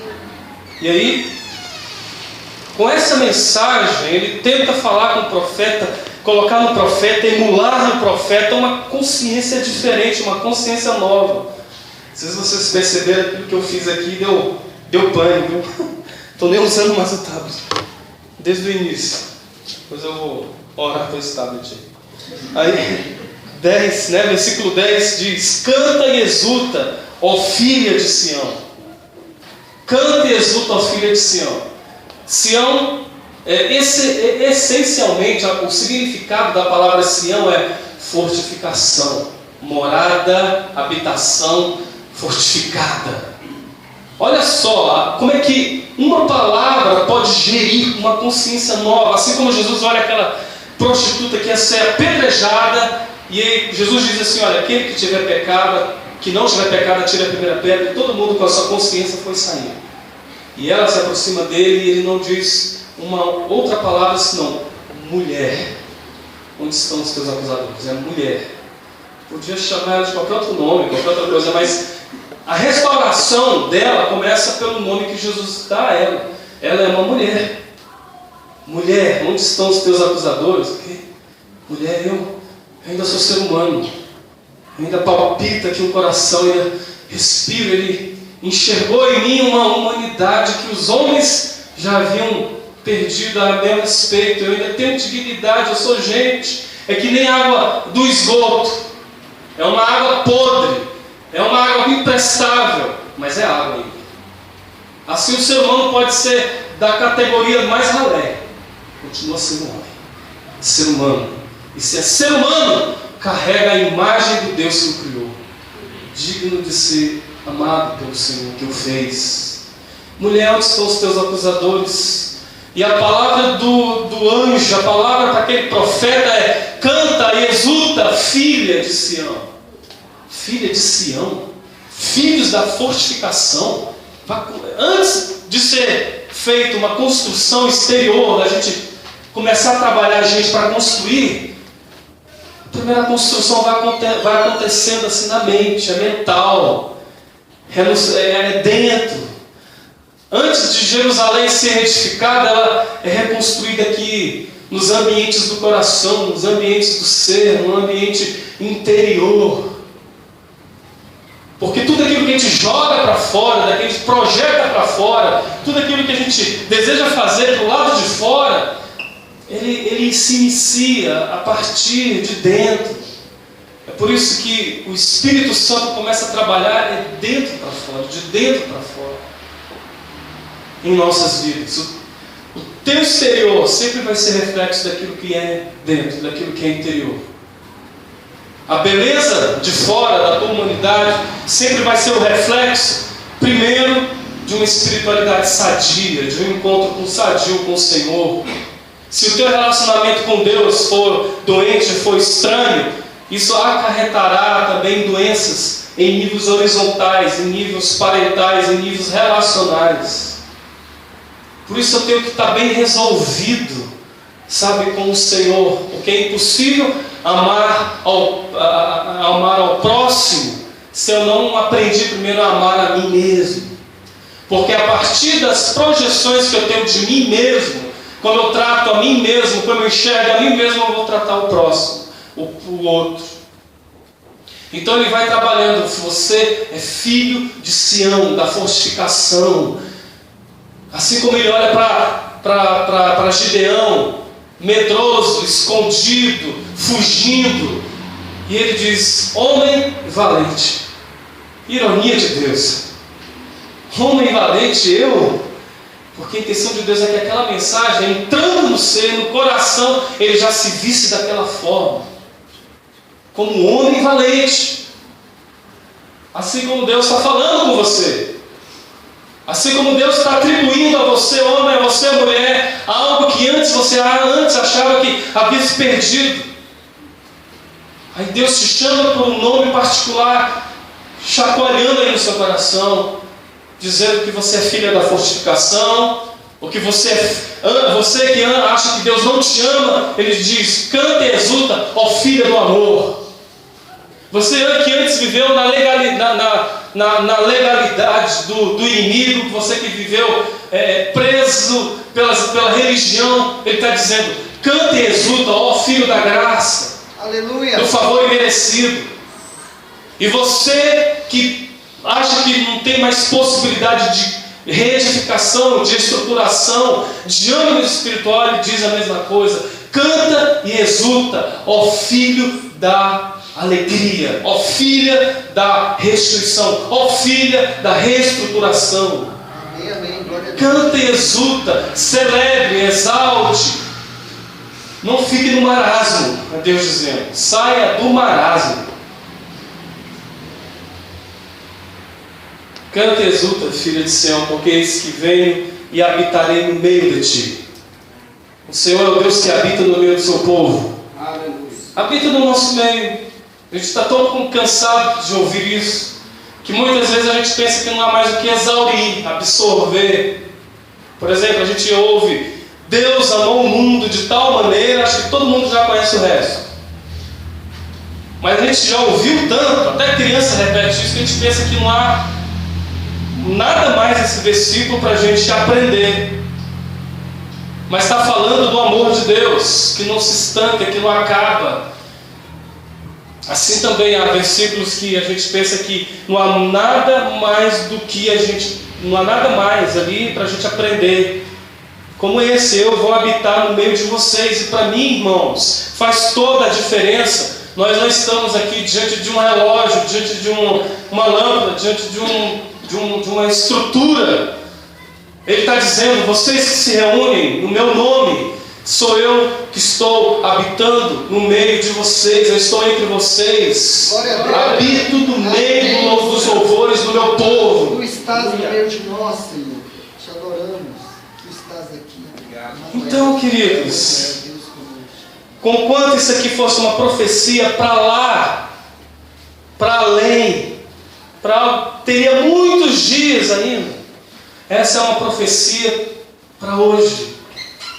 E aí, com essa mensagem, ele tenta falar com o profeta, colocar no profeta, emular no profeta uma consciência diferente, uma consciência nova. Não sei se vocês perceberam aquilo que eu fiz aqui, deu pânico, viu? Estou nem usando mais o tablet, desde o início. Depois eu vou orar para esse tablet aí. Aí, 10, né, versículo 10 diz: canta e exulta, ó filha de Sião. Canta e exulta, ó filha de Sião. Sião, essencialmente, o significado da palavra Sião é fortificação, morada, habitação fortificada. Olha só como é que uma palavra pode gerir uma consciência nova. Assim como Jesus olha aquela prostituta que ia ser apedrejada, e aí Jesus diz assim: olha, aquele que tiver pecado, que não tiver pecado, atire a primeira pedra. E todo mundo com a sua consciência foi sair. E ela se aproxima dele e ele não diz uma outra palavra senão mulher. Onde estão os teus acusadores? É mulher. Podia chamar ela de qualquer outro nome, qualquer outra coisa, mas a restauração dela começa pelo nome que Jesus dá a ela. Ela é uma mulher. Mulher, onde estão os teus acusadores? Porque, mulher, eu ainda sou ser humano. Ainda palpita aqui o coração, ainda respiro. Ele enxergou em mim uma humanidade que os homens já haviam perdido a meu respeito. Eu ainda tenho dignidade, eu sou gente. É que nem água do esgoto. É uma água podre. É uma água imprestável. Mas é água ainda. Assim o ser humano pode ser da categoria mais ralé. Continua sendo homem. Ser humano. E se é ser humano, carrega a imagem do Deus que o criou. Digno de ser amado pelo Senhor que o fez. Mulher, onde estão os teus acusadores? E a palavra do anjo, a palavra para aquele profeta é: canta e exulta, filha de Sião. Filha de Sião, filhos da fortificação. Antes de ser feita uma construção exterior, da gente começar a trabalhar a gente para construir, a primeira construção vai acontecendo assim na mente, é mental, é dentro. Antes de Jerusalém ser edificada, ela é reconstruída aqui nos ambientes do coração, nos ambientes do ser, no ambiente interior. Porque tudo aquilo que a gente joga para fora, que a gente projeta para fora, tudo aquilo que a gente deseja fazer do lado de fora, ele se inicia a partir de dentro. É por isso que o Espírito Santo começa a trabalhar de dentro para fora, de dentro para fora, em nossas vidas. O teu exterior sempre vai ser reflexo daquilo que é dentro, daquilo que é interior. A beleza de fora da tua humanidade sempre vai ser o reflexo, primeiro, de uma espiritualidade sadia, de um encontro sadio com o Senhor. Se o teu relacionamento com Deus for doente, for estranho, isso acarretará também doenças em níveis horizontais, em níveis parentais, em níveis relacionais. Por isso eu tenho que estar bem resolvido, sabe, com o Senhor, porque é impossível amar ao próximo se eu não aprendi primeiro a amar a mim mesmo. Porque a partir das projeções que eu tenho de mim mesmo, quando eu trato a mim mesmo, quando eu enxergo a mim mesmo, eu vou tratar o próximo, o outro. Então ele vai trabalhando. Você é filho de Sião, da fortificação. Assim como ele olha para Gideão, medroso, escondido, fugindo, e ele diz: homem valente. Ironia de Deus. Homem valente, eu? Porque a intenção de Deus é que aquela mensagem, entrando no ser, no coração, ele já se visse daquela forma, como um homem valente. Assim como Deus está falando com você, assim como Deus está atribuindo a você, homem, a você, mulher, algo que antes você achava que havia se perdido. Aí Deus te chama por um nome particular, chacoalhando aí no seu coração, dizendo que você é filha da fortificação, ou que você que acha que Deus não te ama, ele diz: canta e exulta, ó filha do amor. Você que antes viveu na legalidade do inimigo, você que viveu preso pela religião, ele está dizendo: canta e exulta, ó filho da graça, aleluia, do favor imerecido. E você que acha que não tem mais possibilidade de reedificação, de estruturação, de ânimo espiritual, ele diz a mesma coisa: canta e exulta, ó filho da alegria, ó filha da restituição, ó filha da reestruturação. Amém, amém. Glória a Deus. Canta e exulta, celebre, exalte. Não fique no marasmo, é Deus dizendo. Saia do marasmo. Canta e exulta, filha de Sião, porque eis que venho e habitarei no meio de ti. O Senhor é o Deus que habita no meio do seu povo. Aleluia. Habita no nosso meio. A gente está todo cansado de ouvir isso, que muitas vezes a gente pensa que não há mais o que exaurir, absorver. Por exemplo, a gente ouve: Deus amou o mundo de tal maneira, acho que todo mundo já conhece o resto. Mas a gente já ouviu tanto, até criança repete isso, que a gente pensa que não há nada mais nesse versículo para a gente aprender. Mas está falando do amor de Deus, que não se estanca, que não acaba. Assim também há versículos que a gente pensa que não há nada mais não há nada mais ali para a gente aprender. Como esse: eu vou habitar no meio de vocês. E para mim, irmãos, faz toda a diferença. Nós não estamos aqui diante de um relógio, diante de uma lâmpada, diante de uma estrutura. Ele está dizendo: vocês que se reúnem no meu nome, sou eu que estou habitando no meio de vocês, eu estou entre vocês, habito no meio dos louvores do meu povo. Tu estás no meio de nós, Senhor, te adoramos, tu estás aqui. Então, queridos, conquanto isso aqui fosse uma profecia para lá, para além, teria muitos dias ainda, essa é uma profecia para hoje.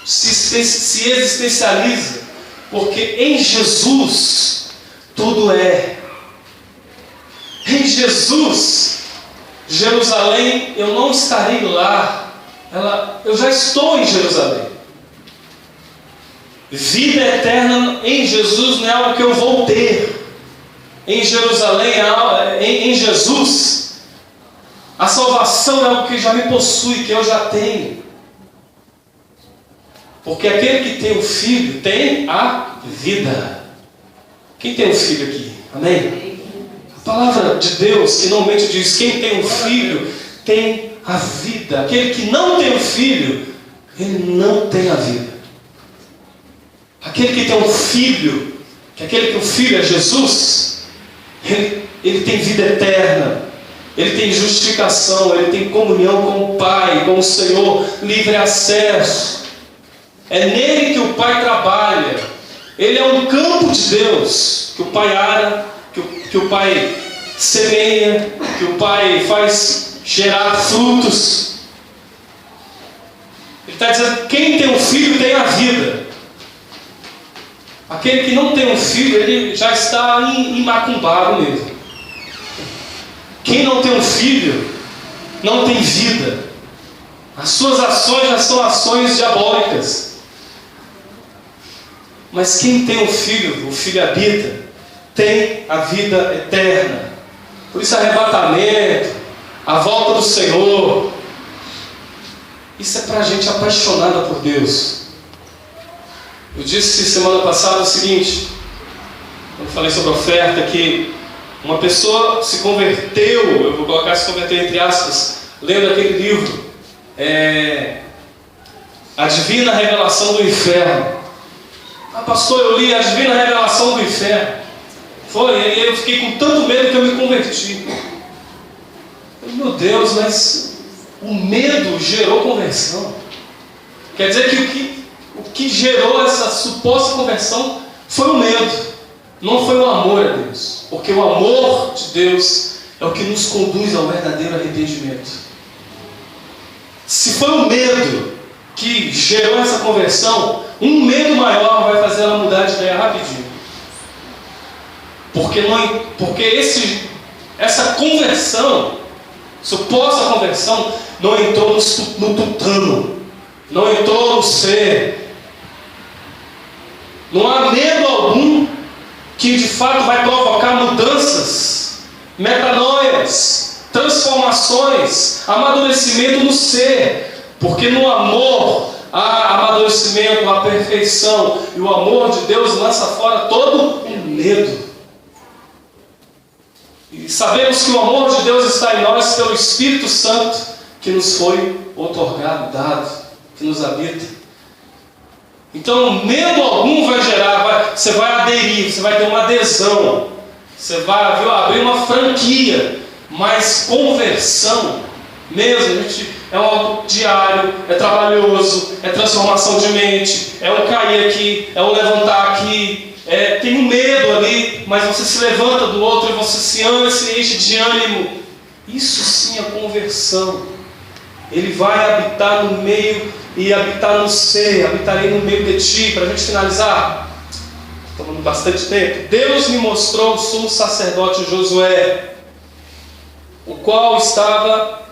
Se existencializa, porque em Jesus tudo é. Em Jesus, Jerusalém, eu não estarei lá, eu já estou em Jerusalém. Vida eterna em Jesus não é algo que eu vou ter. Em Jerusalém, em Jesus, a salvação é algo que já me possui, que eu já tenho. Porque aquele que tem o Filho tem a vida. Quem tem o Filho aqui? Amém? A palavra de Deus que normalmente diz: quem tem um filho tem a vida. Aquele que não tem um filho, ele não tem a vida. Aquele que tem um filho, que aquele que o Filho é Jesus, ele tem vida eterna, ele tem justificação, ele tem comunhão com o Pai, com o Senhor, livre acesso. É nele que o Pai trabalha. Ele é um campo de Deus, que o Pai ara, que o Pai semeia, que o Pai faz gerar frutos. Ele está dizendo: quem tem um filho tem a vida. Aquele que não tem um filho, ele já está macumbado mesmo. Quem não tem um filho, não tem vida. As suas ações já são ações diabólicas. Mas quem tem um filho, o Filho habita, tem a vida eterna. Por isso, arrebatamento, a volta do Senhor, isso é para a gente apaixonada por Deus. Eu disse semana passada o seguinte, quando falei sobre a oferta, que uma pessoa se converteu, eu vou colocar se converteu entre aspas, lendo aquele livro, A Divina Revelação do Inferno. Pastor, eu li A Divina Revelação do Inferno. E eu fiquei com tanto medo que eu me converti. Meu Deus, mas o medo gerou conversão. Quer dizer que o que gerou essa suposta conversão foi o medo, não foi o amor a Deus. Porque o amor de Deus é o que nos conduz ao verdadeiro arrependimento. Se foi o medo que gerou essa conversão, um medo maior vai fazer ela mudar de ideia rapidinho. Porque essa conversão, suposta conversão, não entrou no tutano, não entrou no ser. Não há medo algum que de fato vai provocar mudanças, metanoias, transformações, amadurecimento no ser. Porque no amor há amadurecimento, há perfeição. E o amor de Deus lança fora todo o medo. E sabemos que o amor de Deus está em nós pelo Espírito Santo que nos foi otorgado, dado, que nos habita. Então, medo algum vai gerar, você vai aderir, você vai ter uma adesão, você vai abrir uma franquia, mas conversão mesmo, é algo diário, é trabalhoso, é transformação de mente, é um cair aqui, é um levantar aqui, tem um medo ali, mas você se levanta do outro e você se ama, se enche de ânimo. Isso sim é conversão. Ele vai habitar no meio e habitar no ser, habitarei no meio de ti. Para a gente finalizar, tomando bastante tempo, Deus me mostrou o sumo sacerdote Josué, o qual estava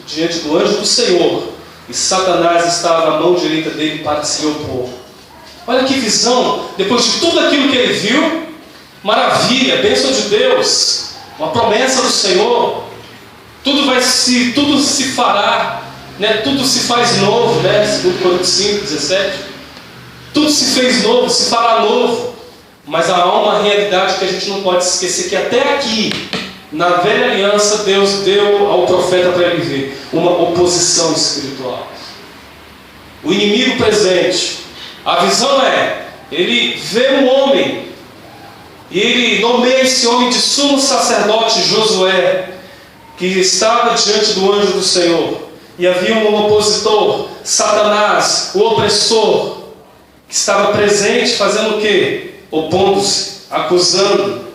diante do anjo do Senhor, e Satanás estava à mão direita dele para se opor. Olha que visão, depois de tudo aquilo que ele viu, maravilha, bênção de Deus, uma promessa do Senhor, tudo se fará, né? Tudo se faz novo, né? Segundo Coríntios 5, 17, tudo se fez novo, se fará novo, mas há uma realidade que a gente não pode esquecer, que até aqui, na velha aliança, Deus deu ao profeta para ele ver uma oposição espiritual. O inimigo presente. A visão ele vê um homem, e ele nomeia esse homem de sumo sacerdote Josué, que estava diante do anjo do Senhor. E havia um opositor, Satanás, o opressor, que estava presente, fazendo o quê? Opondo-se, acusando.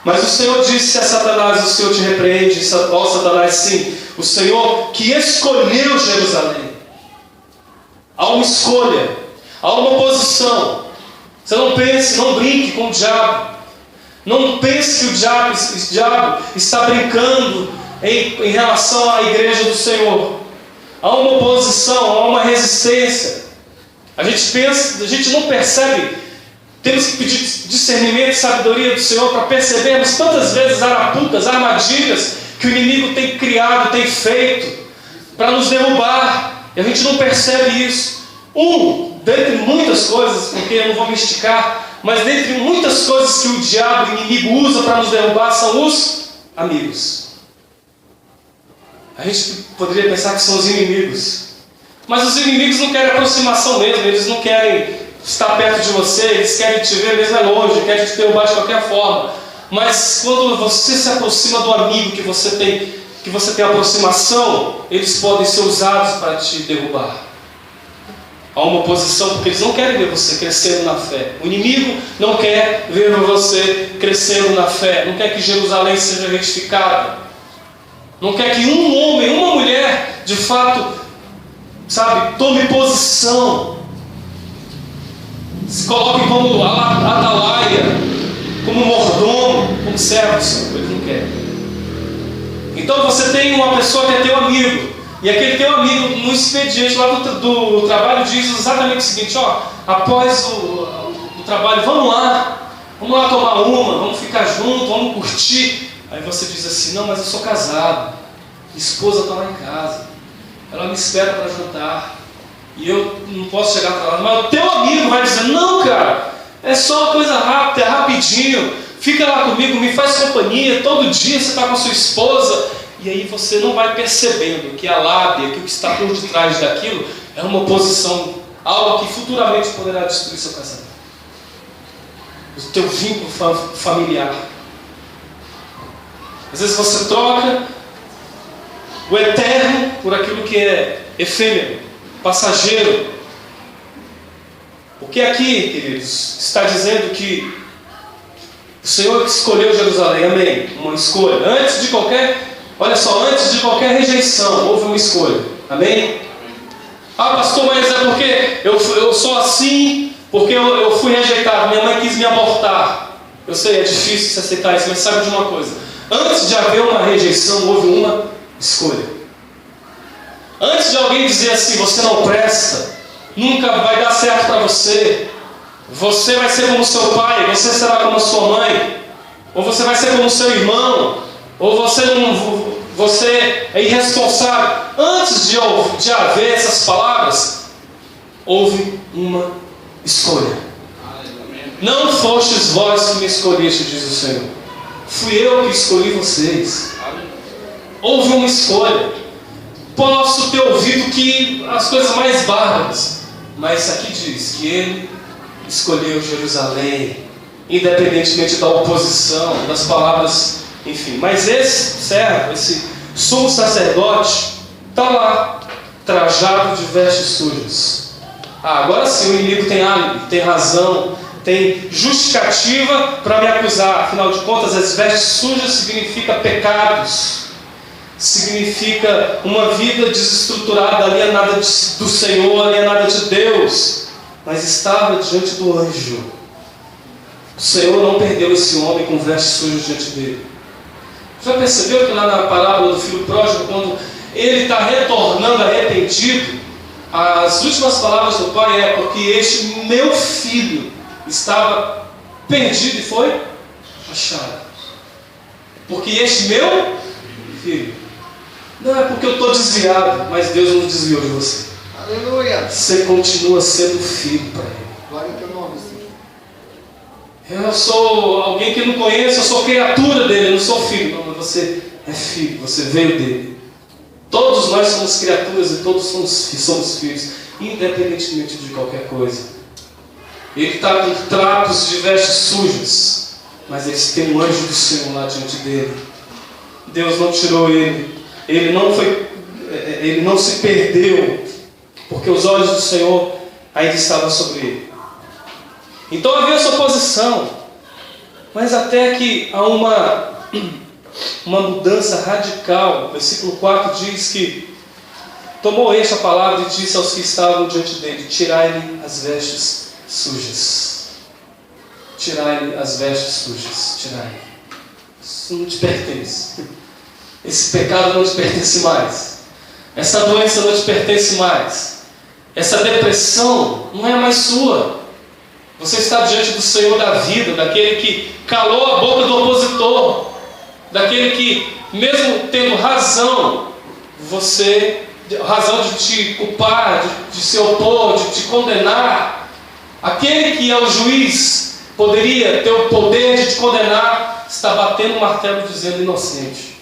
Mas o Senhor disse a Satanás: o Senhor te repreende. Ó Satanás, sim, o Senhor que escolheu Jerusalém. Há uma escolha, há uma oposição. Você não pense, não brinque com o diabo. Não pense que o diabo está brincando em relação à igreja do Senhor. há uma oposição, há uma resistência. A gente não percebe. Temos que pedir discernimento e sabedoria do Senhor para percebermos tantas vezes arapucas, armadilhas que o inimigo tem criado, tem feito para nos derrubar. E a gente não percebe isso. Dentre muitas coisas, porque eu não vou me esticar, mas dentre muitas coisas que o diabo, o inimigo, usa para nos derrubar são os amigos. A gente poderia pensar que são os inimigos. Mas os inimigos não querem aproximação mesmo, eles não querem estar perto de você, eles querem te ver mesmo longe, querem te derrubar de qualquer forma. Mas quando você se aproxima do amigo que você tem aproximação, eles podem ser usados para te derrubar. Há uma oposição porque eles não querem ver você crescendo na fé. O inimigo não quer ver você crescendo na fé, não quer que Jerusalém seja retificada, não quer que um homem, uma mulher, de fato, tome posição, se coloque como atalaia, como mordomo, como servo do Senhor. Ele não quer. Então você tem uma pessoa que é teu amigo, e aquele teu amigo no expediente lá do trabalho diz exatamente o seguinte: após o trabalho, vamos lá tomar uma, vamos ficar juntos, vamos curtir. Aí você diz assim: não, mas eu sou casado, minha esposa está lá em casa, ela me espera para jantar, e eu não posso chegar para lá. Mas o teu amigo vai dizer: não, cara, é só uma coisa rápida, é rapidinho, fica lá comigo, me faz companhia, todo dia você está com a sua esposa. E aí você não vai percebendo que a lábia, que o que está por detrás daquilo é uma oposição, algo que futuramente poderá destruir seu casamento, o teu vínculo familiar. Às vezes você troca o eterno por aquilo que é efêmero, passageiro. Porque aqui, queridos, está dizendo que o Senhor escolheu Jerusalém, amém? Uma escolha. Antes de qualquer rejeição, houve uma escolha, amém? Pastor, mas é porque eu sou assim, porque eu fui rejeitado, minha mãe quis me abortar. Eu sei, é difícil se aceitar isso, mas sabe de uma coisa: antes de haver uma rejeição, houve uma escolha. Antes de alguém dizer assim: você não presta, nunca vai dar certo para você, você vai ser como seu pai, você será como a sua mãe, ou você vai ser como seu irmão, ou você é irresponsável. Antes de haver essas palavras, houve uma escolha. Não fostes vós que me escolheste, diz o Senhor, fui eu que escolhi vocês. Houve uma escolha. Posso ter ouvido que as coisas mais bárbaras, mas aqui diz que Ele escolheu Jerusalém, independentemente da oposição, das palavras, enfim. Mas esse servo, esse sumo sacerdote, está lá, trajado de vestes sujas. Agora sim, o inimigo tem álibi, tem razão, tem justificativa para me acusar. Afinal de contas, as vestes sujas significa pecados, significa uma vida desestruturada, alienada do Senhor, alienada de Deus. Mas estava diante do anjo. O Senhor não perdeu esse homem com vestes sujas diante dele. Já percebeu que lá na parábola do filho pródigo, quando ele está retornando arrependido, as últimas palavras do pai é: porque este meu filho estava perdido e foi achado. Porque este meu filho. Não é porque eu estou desviado, mas Deus não desviou de você. Aleluia. Você continua sendo filho para Ele. Glória ao teu nome, Senhor. Eu sou alguém que não conhece, eu sou criatura dele, eu não sou filho. Não, mas você é filho, você veio dele. Todos nós somos criaturas e todos somos filhos, independentemente de qualquer coisa. Ele está com trapos de vestes sujas, mas eles têm um anjo do Senhor lá diante dele. Deus não tirou ele. Ele não se perdeu, porque os olhos do Senhor ainda estavam sobre ele. Então havia essa oposição, mas até que há uma mudança radical. O versículo 4 diz que tomou este a palavra e disse aos que estavam diante dele: tirai-lhe as vestes sujas. Tirai-lhe as vestes sujas. Tirai-lhe. Isso não te pertence. Esse pecado não te pertence mais. Essa doença não te pertence mais. Essa depressão não é mais sua. Você está diante do Senhor da vida, daquele que calou a boca do opositor, daquele que, mesmo tendo razão, razão de te culpar, de se opor, de te condenar, aquele que é o juiz, poderia ter o poder de te condenar, está batendo o martelo dizendo inocente.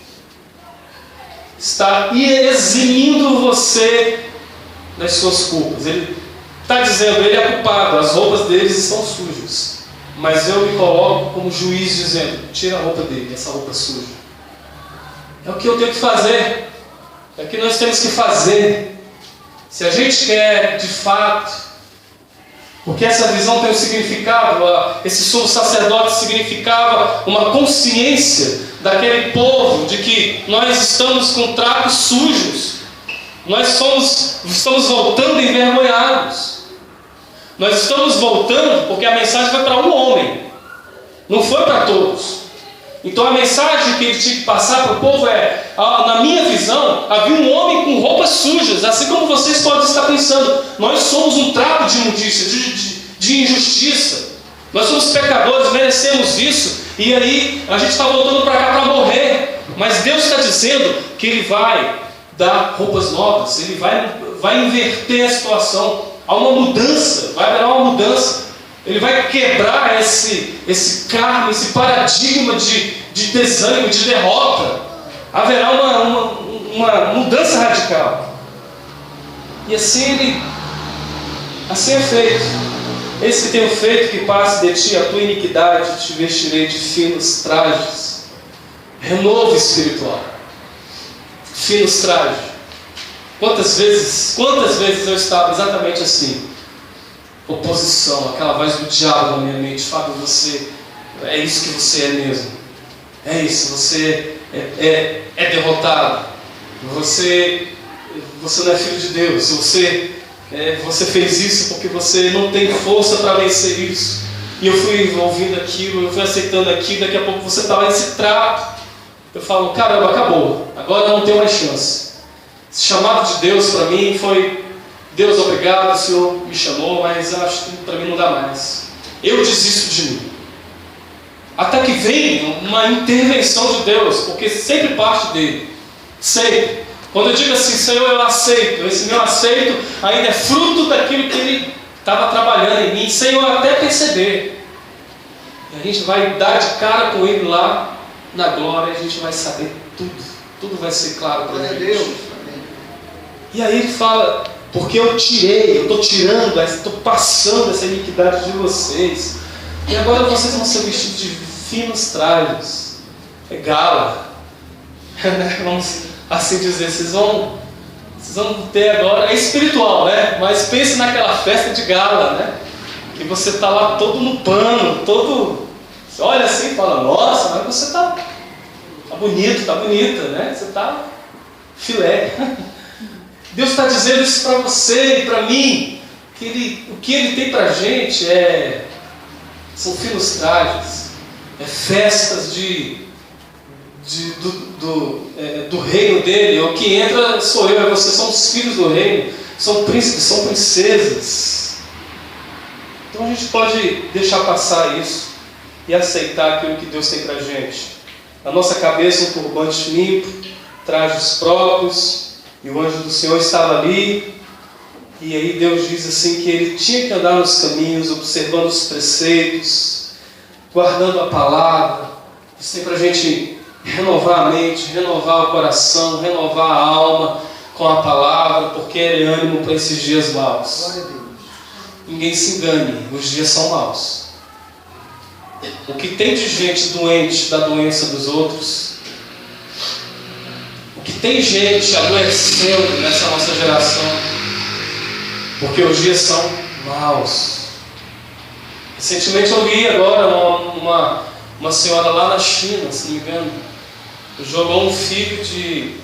Está eximindo você das suas culpas. Ele está dizendo, ele é culpado, as roupas deles estão sujas. Mas eu me coloco como juiz dizendo, tira a roupa dele, essa roupa suja. É o que eu tenho que fazer. É o que nós temos que fazer. Se a gente quer, de fato, porque essa visão tem um significado, esse sumo sacerdote significava uma consciência daquele povo, de que nós estamos com trapos sujos, nós estamos voltando envergonhados, nós estamos voltando porque a mensagem foi para um homem, não foi para todos. Então a mensagem que ele tinha que passar para o povo na minha visão, havia um homem com roupas sujas, assim como vocês podem estar pensando, nós somos um trapo de imundícia, de injustiça, nós somos pecadores, merecemos isso, e aí a gente está voltando para cá para morrer, mas Deus está dizendo que Ele vai dar roupas novas, Ele vai inverter a situação, há uma mudança, vai haver uma mudança, Ele vai quebrar esse karma, esse paradigma de desânimo, de derrota, haverá uma mudança radical, e assim é feito. Eis que tenho feito que passe de ti a tua iniquidade, te vestirei de finos trajes. Renovo espiritual. Finos trajes. Quantas vezes eu estava exatamente assim? Oposição, aquela voz do diabo na minha mente. Fábio, é isso que você é mesmo. É isso, você é derrotado. Você não é filho de Deus. Você fez isso porque você não tem força para vencer isso. E eu fui ouvindo aquilo, eu fui aceitando aquilo, daqui a pouco você está lá nesse trapo. Eu falo, caramba, acabou, agora eu não tenho mais chance. Esse chamado de Deus para mim foi, Deus, obrigado, o Senhor me chamou, mas acho que para mim não dá mais. Eu desisto de mim. Até que vem uma intervenção de Deus, porque sempre parte dele. Sempre. Quando eu digo assim, Senhor, eu aceito, esse meu aceito ainda é fruto daquilo que Ele estava trabalhando em mim, sem eu até perceber. E a gente vai dar de cara com Ele lá na glória, a gente vai saber tudo vai ser claro para a gente. Deus. E aí Ele fala, porque eu estou tirando, estou passando essa iniquidade de vocês, e agora vocês vão ser vestidos de finos trajes, gala, vamos assim dizer, vocês vão ter agora, é espiritual, né? Mas pense naquela festa de gala, né? Que você está lá todo no pano, você olha assim e fala, nossa, mas você está bonito, está bonita, né? Você está filé. Deus está dizendo isso para você e para mim, que o que Ele tem para a gente são finos trajes, festas do reino dele. O que entra sou eu, você, são os filhos do reino, são príncipes, são princesas. Então a gente pode deixar passar isso e aceitar aquilo que Deus tem para a gente. Na nossa cabeça um turbante limpo, trajes próprios, e o anjo do Senhor estava ali, e aí Deus diz assim que ele tinha que andar nos caminhos, observando os preceitos, guardando a palavra. Isso tem para a gente renovar a mente, renovar o coração, renovar a alma com a palavra, porque é ânimo para esses dias maus. Glória a Deus. Ninguém se engane, os dias são maus. O que tem de gente doente da doença dos outros, o que tem gente adoecendo nessa nossa geração, porque os dias são maus. Recentemente eu li agora uma senhora lá na China, se não me engano, jogou um filho de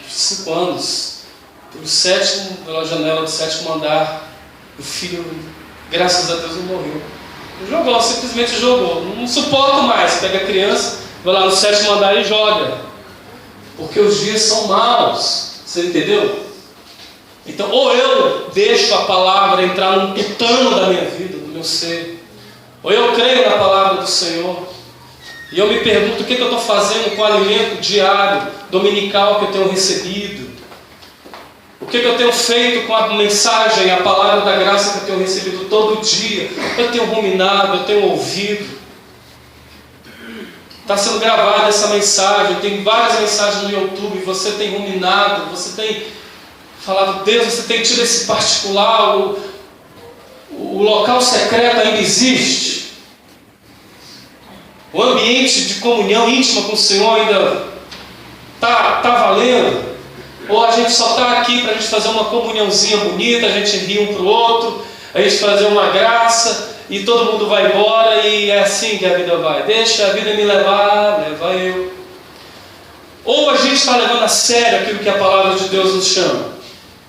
5 anos pela janela do 7º andar. O filho, graças a Deus, não morreu. Jogou, simplesmente jogou. Não suporto mais. Pega a criança, vai lá no 7º andar e joga. Porque os dias são maus. Você entendeu? Então, ou eu deixo a palavra entrar num tutano da minha vida, do meu ser, ou eu creio na palavra do Senhor, e eu me pergunto o que eu estou fazendo com o alimento diário, dominical que eu tenho recebido. O que eu tenho feito com a mensagem, a palavra da graça que eu tenho recebido todo dia. Eu tenho ruminado, eu tenho ouvido. Está sendo gravada essa mensagem, tem várias mensagens no YouTube, você tem ruminado, você tem falado, Deus, você tem tido esse particular, o local secreto ainda existe. O ambiente de comunhão íntima com o Senhor ainda está valendo. Ou a gente só está aqui para a gente fazer uma comunhãozinha bonita, a gente rir um para o outro, a gente fazer uma graça e todo mundo vai embora e é assim que a vida vai. Deixa a vida me levar, leva eu. Ou a gente está levando a sério aquilo que a palavra de Deus nos chama.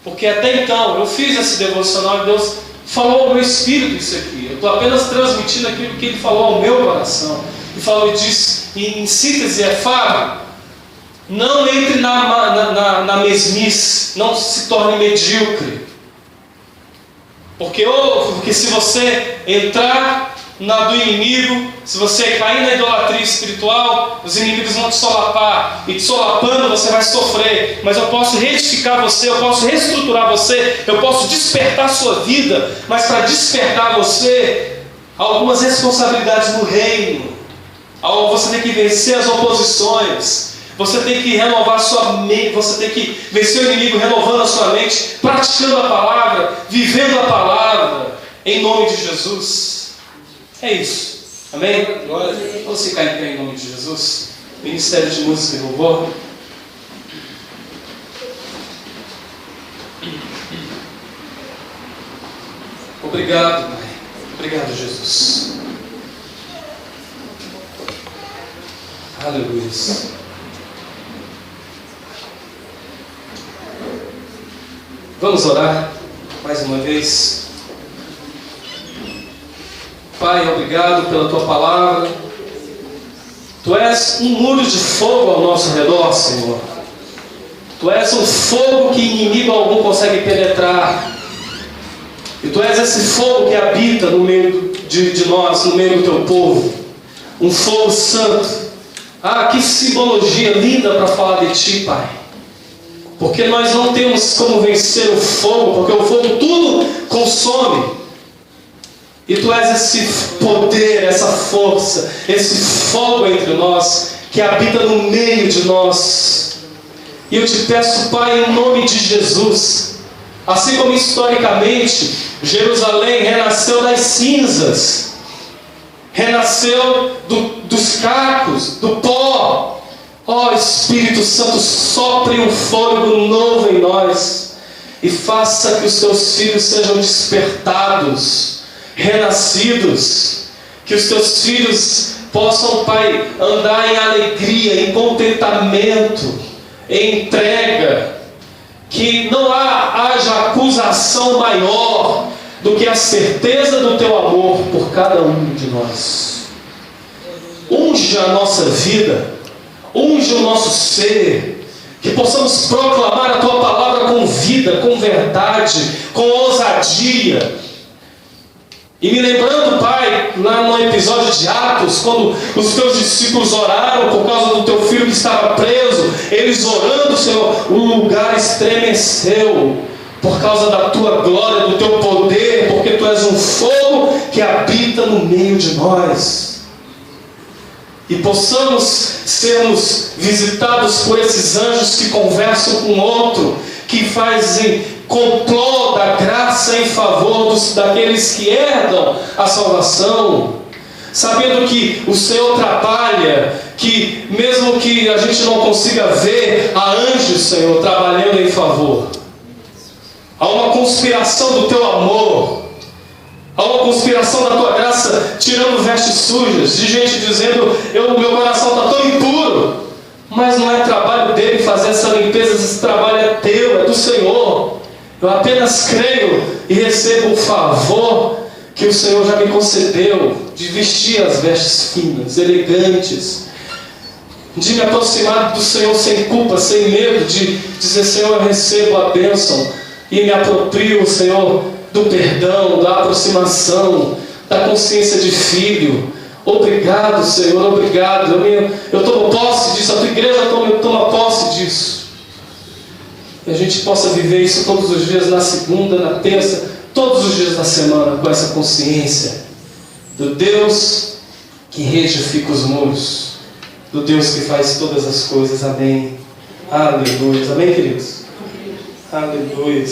Porque até então eu fiz esse devocional e Deus falou ao meu espírito isso aqui. Eu estou apenas transmitindo aquilo que Ele falou ao meu coração. E falou e disse, em síntese, Fábio, não entre na mesmice, não se torne medíocre. Porque se você entrar na do inimigo, se você cair na idolatria espiritual, os inimigos vão te solapar, e te solapando você vai sofrer. Mas eu posso retificar você, eu posso reestruturar você, eu posso despertar a sua vida. Mas para despertar você, há algumas responsabilidades no reino. Você tem que vencer as oposições. Você tem que renovar a sua mente, você tem que vencer o inimigo renovando a sua mente, praticando a palavra, vivendo a palavra, em nome de Jesus. É isso. Amém? Vamos ficar em pé em nome de Jesus. Ministério de Música e Louvor. Obrigado, Pai. Obrigado, Jesus. Aleluia. Vamos orar mais uma vez. Pai, obrigado pela Tua palavra. Tu és um muro de fogo ao nosso redor, Senhor. Tu és um fogo que inimigo algum consegue penetrar. E Tu és esse fogo que habita no meio de nós, no meio do Teu povo. Um fogo santo. Ah, que simbologia linda para falar de Ti, Pai. Porque nós não temos como vencer o fogo, porque o fogo tudo consome. E Tu és esse poder, essa força, esse fogo entre nós, que habita no meio de nós. E eu te peço, Pai, em nome de Jesus, assim como historicamente Jerusalém renasceu das cinzas, renasceu dos cacos, do pó. Ó Espírito Santo, sopre um fôlego novo em nós e faça que os Teus filhos sejam despertados, renascidos, que os Teus filhos possam, Pai, andar em alegria, em contentamento, em entrega, que não haja acusação maior do que a certeza do Teu amor por cada um de nós. Unge a nossa vida, unge o nosso ser, que possamos proclamar a Tua palavra com vida, com verdade, com ousadia. E me lembrando, Pai, lá no episódio de Atos, quando os Teus discípulos oraram por causa do Teu filho que estava preso, eles orando, Senhor, o lugar estremeceu por causa da Tua glória, do Teu poder, porque Tu és um fogo que habita no meio de nós. E possamos sermos visitados por esses anjos que conversam com o outro, que fazem complô da graça em favor daqueles que herdam a salvação, sabendo que o Senhor trabalha, que mesmo que a gente não consiga ver, há anjos, Senhor, trabalhando em favor. Há uma conspiração do Teu amor. Há uma conspiração da Tua graça, tirando vestes sujas, de gente dizendo, meu coração está tão impuro. Mas não é trabalho dele fazer essa limpeza, esse trabalho é Teu, é do Senhor. Eu apenas creio e recebo o favor que o Senhor já me concedeu, de vestir as vestes finas, elegantes, de me aproximar do Senhor sem culpa, sem medo, de dizer: Senhor, eu recebo a bênção e me aproprio, Senhor, do perdão, da aproximação, da consciência de filho. Obrigado, Senhor, obrigado. Eu tomo posse disso, a tua igreja toma posse disso. Que a gente possa viver isso todos os dias, na segunda, na terça, todos os dias da semana, com essa consciência do Deus que reedifica os muros, do Deus que faz todas as coisas. Amém. Aleluia. Amém, queridos? Aleluia.